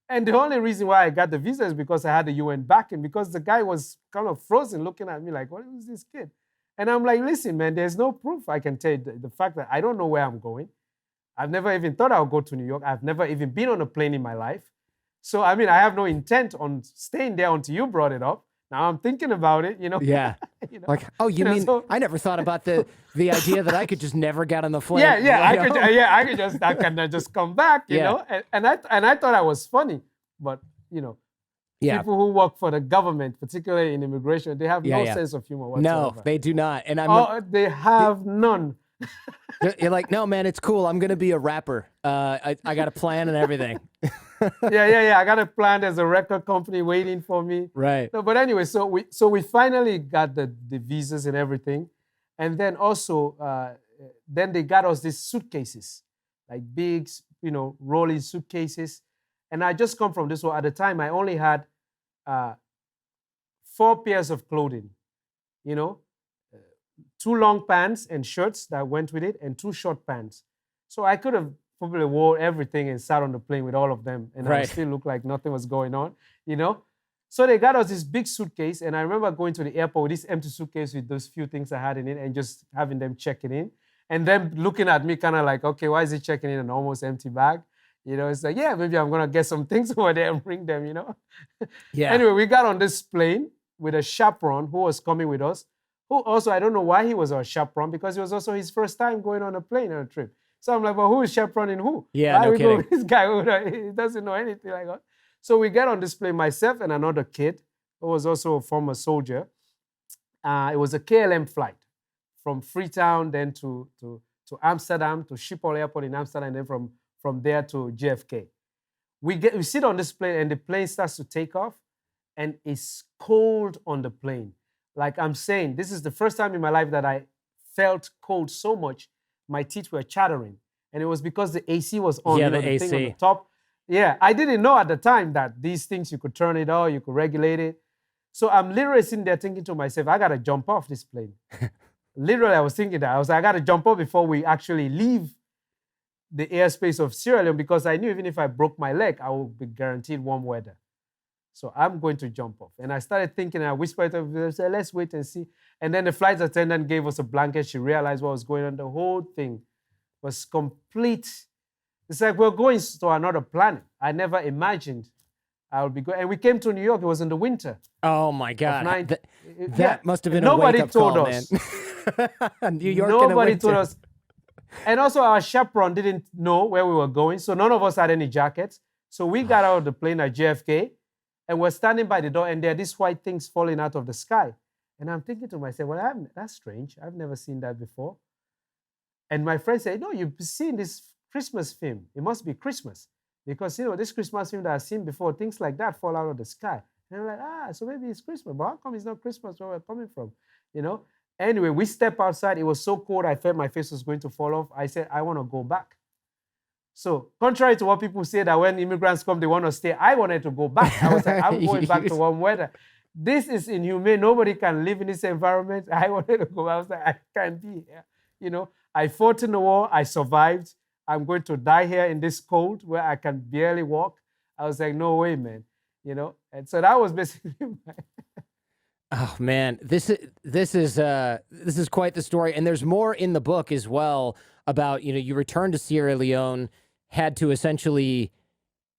And the only reason why I got the visa is because I had the UN backing, because the guy was kind of frozen looking at me like, what is this kid? And I'm like, listen, man, there's no proof I can tell you the fact that I don't know where I'm going. I've never even thought I'll go to New York. I've never even been on a plane in my life. So, I mean, I have no intent on staying there until you brought it up. Now I'm thinking about it, you know? Yeah. You know? Like, oh, you mean, I never thought about the idea that I could just never get on the plane. I can just come back, you know? And I thought I was funny, but, you know, people who work for the government, particularly in immigration, they have no sense of humor whatsoever. No, they do not. And they have none. You're like, no, man, it's cool. I'm going to be a rapper. I got a plan and everything. I got a plan. There's a record company waiting for me. Right. No, but anyway, so we finally got the visas and everything. And then also, then they got us these suitcases, like big, you know, rolling suitcases. And I just come from this one. At the time, I only had 4 pairs of clothing, you know, 2 long pants and shirts that went with it, and 2 short pants. So I could have probably wore everything and sat on the plane with all of them, and I still look like nothing was going on, you know? So they got us this big suitcase, and I remember going to the airport with this empty suitcase with those few things I had in it, and just having them check it in, and then looking at me kind of like, okay, why is he checking in an almost empty bag? You know, it's like, yeah, maybe I'm going to get some things over there and bring them, you know? Yeah. Anyway, we got on this plane with a chaperone who was coming with us, who also, I don't know why he was our chaperone, because it was also his first time going on a plane on a trip. So I'm like, well, who is chaperoning who? Yeah, Why no we go kidding. with this guy who he doesn't know anything like that? So we get on this plane, myself and another kid who was also a former soldier. It was a KLM flight from Freetown, then to Amsterdam, to Schiphol Airport in Amsterdam, and then from there to JFK. We sit on this plane, and the plane starts to take off, and it's cold on the plane. Like I'm saying, this is the first time in my life that I felt cold so much, my teeth were chattering. And it was because the AC was on, Yeah, you know, the the thing on the AC. top. Yeah, I didn't know at the time that these things, you could turn it on, you could regulate it. So I'm literally sitting there thinking to myself, I gotta jump off this plane. Literally, I was thinking that. I was like, I gotta jump off before we actually leave the airspace of Sierra Leone, because I knew even if I broke my leg, I would be guaranteed warm weather. So I'm going to jump off. And I started thinking, and I whispered to her, I said, let's wait and see. And then the flight attendant gave us a blanket. She realized what was going on. The whole thing was complete. It's like we're going to another planet. I never imagined I would be going. And we came to New York. It was in the winter Oh my of God. nine. That must have been a Nobody wake-up told call, us. man. New York in the Nobody told winter. us. And also, our chaperone didn't know where we were going, so none of us had any jackets. So we got out of the plane at JFK, and we're standing by the door, and there are these white things falling out of the sky. And I'm thinking to myself, well, that's strange. I've never seen that before. And my friend said, no, you've seen this Christmas film. It must be Christmas. Because, you know, this Christmas film that I've seen before, things like that fall out of the sky. And I'm like, so maybe it's Christmas. But how come it's not Christmas where we're coming from? You know? Anyway, we stepped outside. It was so cold, I felt my face was going to fall off. I said, I want to go back. So, contrary to what people say that when immigrants come, they want to stay, I wanted to go back. I was like, I'm going back to warm weather. This is inhumane. Nobody can live in this environment. I wanted to go. I was like, I can't be here. You know, I fought in the war. I survived. I'm going to die here in this cold where I can barely walk. I was like, no way, man. You know, and so that was basically my... Oh man, this is quite the story, and there's more in the book as well about, you know, you returned to Sierra Leone, had to essentially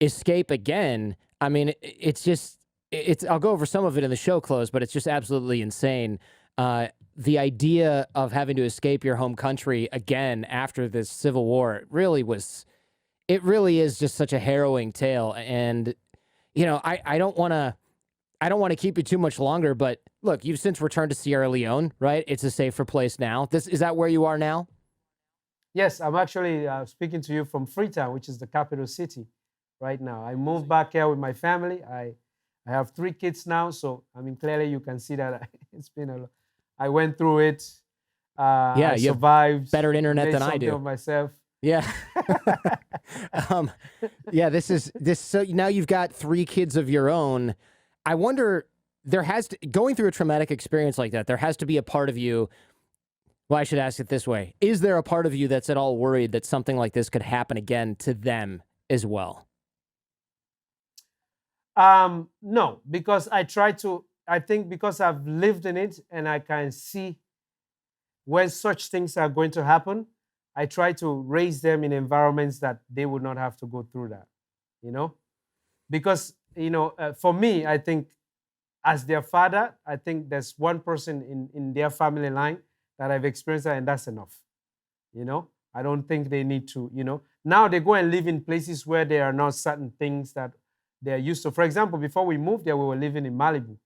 escape again. I mean, it's just it's. I'll go over some of it in the show close, but it's just absolutely insane. The idea of having to escape your home country again after this civil war, it really was. It really is just such a harrowing tale, and you know, I don't want to keep you too much longer, but look, you've since returned to Sierra Leone, right? It's a safer place now. Is that where you are now? Yes, I'm actually speaking to you from Freetown, which is the capital city right now. I moved back here with my family. I have 3 kids now, so I mean, clearly you can see that it's been a lot. I went through it. Yeah, I you have survived. better internet made than I something do. of myself. Yeah. Yeah, this. So now you've got 3 kids of your own. I wonder, going through a traumatic experience like that, there has to be a part of you. Well, I should ask it this way. Is there a part of you that's at all worried that something like this could happen again to them as well? No, because I think because I've lived in it and I can see when such things are going to happen, I try to raise them in environments that they would not have to go through that, you know? Because, you know, for me, I think as their father, I think there's one person in their family line that I've experienced that, and that's enough, you know? I don't think they need to, you know? Now they go and live in places where there are not certain things that they're used to. For example, before we moved there, we were living in Malibu.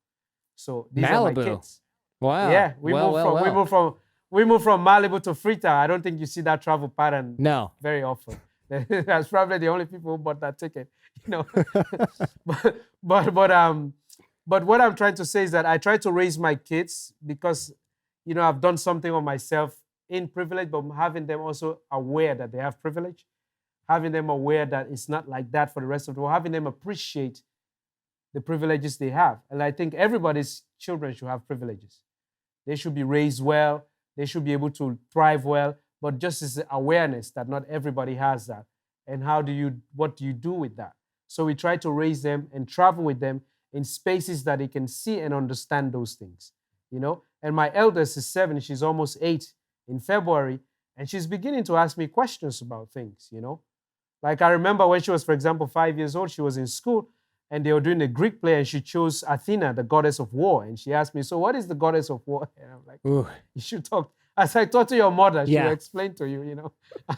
So these are my Malibu. kids. Wow. Yeah, Well. we moved from Malibu to Freetown. I don't think you see that travel pattern No. very often. That's probably the only people who bought that ticket, you know. But what I'm trying to say is that I try to raise my kids because, you know, I've done something on myself in privilege, but having them also aware that they have privilege, having them aware that it's not like that for the rest of the world, having them appreciate the privileges they have. And I think everybody's children should have privileges. They should be raised well. They should be able to thrive well. But just as awareness that not everybody has that. And what do you do with that? So we try to raise them and travel with them in spaces that they can see and understand those things, you know? And my eldest is 7. She's almost 8 in February. And she's beginning to ask me questions about things, you know? Like I remember when she was, for example, 5 years old, she was in school. and they were doing a Greek play, and she chose Athena, the goddess of war. And she asked me, so what is the goddess of war? And I'm like, Ooh. you should talk. As I talk to your mother, she'll Yeah. explain to you, you know.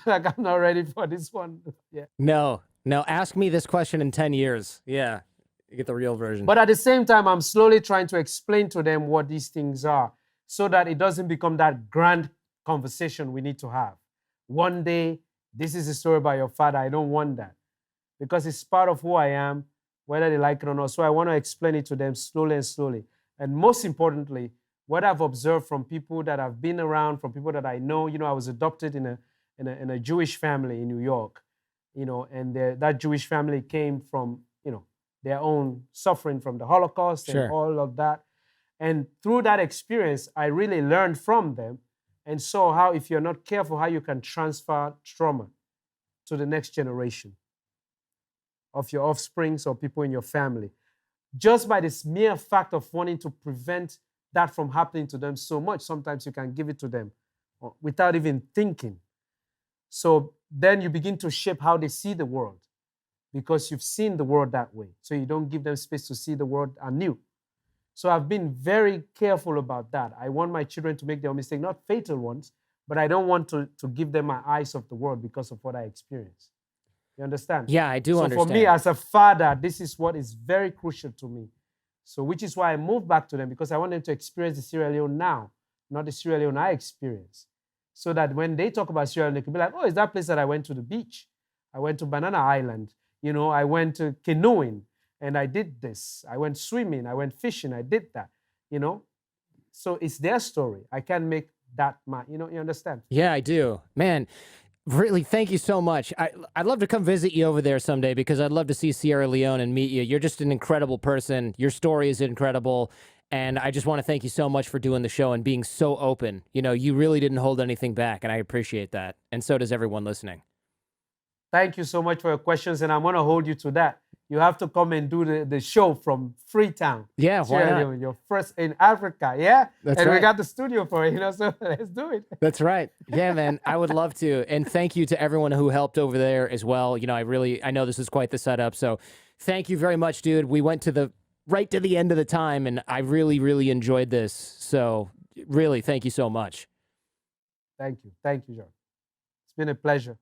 Like, I'm not ready for this one. Yeah. No, ask me this question in 10 years. Yeah, you get the real version. But at the same time, I'm slowly trying to explain to them what these things are so that it doesn't become that grand conversation we need to have. One day, this is a story about your father. I don't want that because it's part of who I am, whether they like it or not. So I want to explain it to them slowly and slowly. And most importantly, what I've observed from people that have been around, from people that I know, you know, I was adopted in a Jewish family in New York, you know, and that Jewish family came from, you know, their own suffering from the Holocaust Sure. and all of that. And through that experience, I really learned from them and saw how, if you're not careful, how you can transfer trauma to the next generation of your offsprings or people in your family. Just by this mere fact of wanting to prevent that from happening to them so much, sometimes you can give it to them without even thinking. So then you begin to shape how they see the world because you've seen the world that way. So you don't give them space to see the world anew. So I've been very careful about that. I want my children to make their own mistakes, not fatal ones, but I don't want to give them my eyes of the world because of what I experienced. You understand? Yeah, I do so understand. For me as a father, this is what is very crucial to me. So which is why I moved back to them, because I want them to experience the Sierra Leone now, not the Sierra Leone I experienced. So that when they talk about Sierra Leone, they can be like, oh, is that place that I went to the beach? I went to Banana Island. You know, I went to canoeing and I did this. I went swimming, I went fishing, I did that, you know? So it's their story. I can't make that my, you know, you understand? Yeah, I do. Man, really, thank you so much. I'd love to come visit you over there someday because I'd love to see Sierra Leone and meet you. You're just an incredible person. Your story is incredible. And I just want to thank you so much for doing the show and being so open. You know, you really didn't hold anything back, and I appreciate that. And so does everyone listening. Thank you so much for your questions, and I'm going to hold you to that. You have to come and do the show from Freetown. Yeah, why Sierra not? Leone, your first in Africa, yeah? That's and right. we got the studio for it, you know, so let's do it. That's right. Yeah, man, I would love to. And thank you to everyone who helped over there as well. You know, I know this is quite the setup, so thank you very much, dude. We went to right to the end of the time, and I really, really enjoyed this. So really, thank you so much. Thank you, John. It's been a pleasure.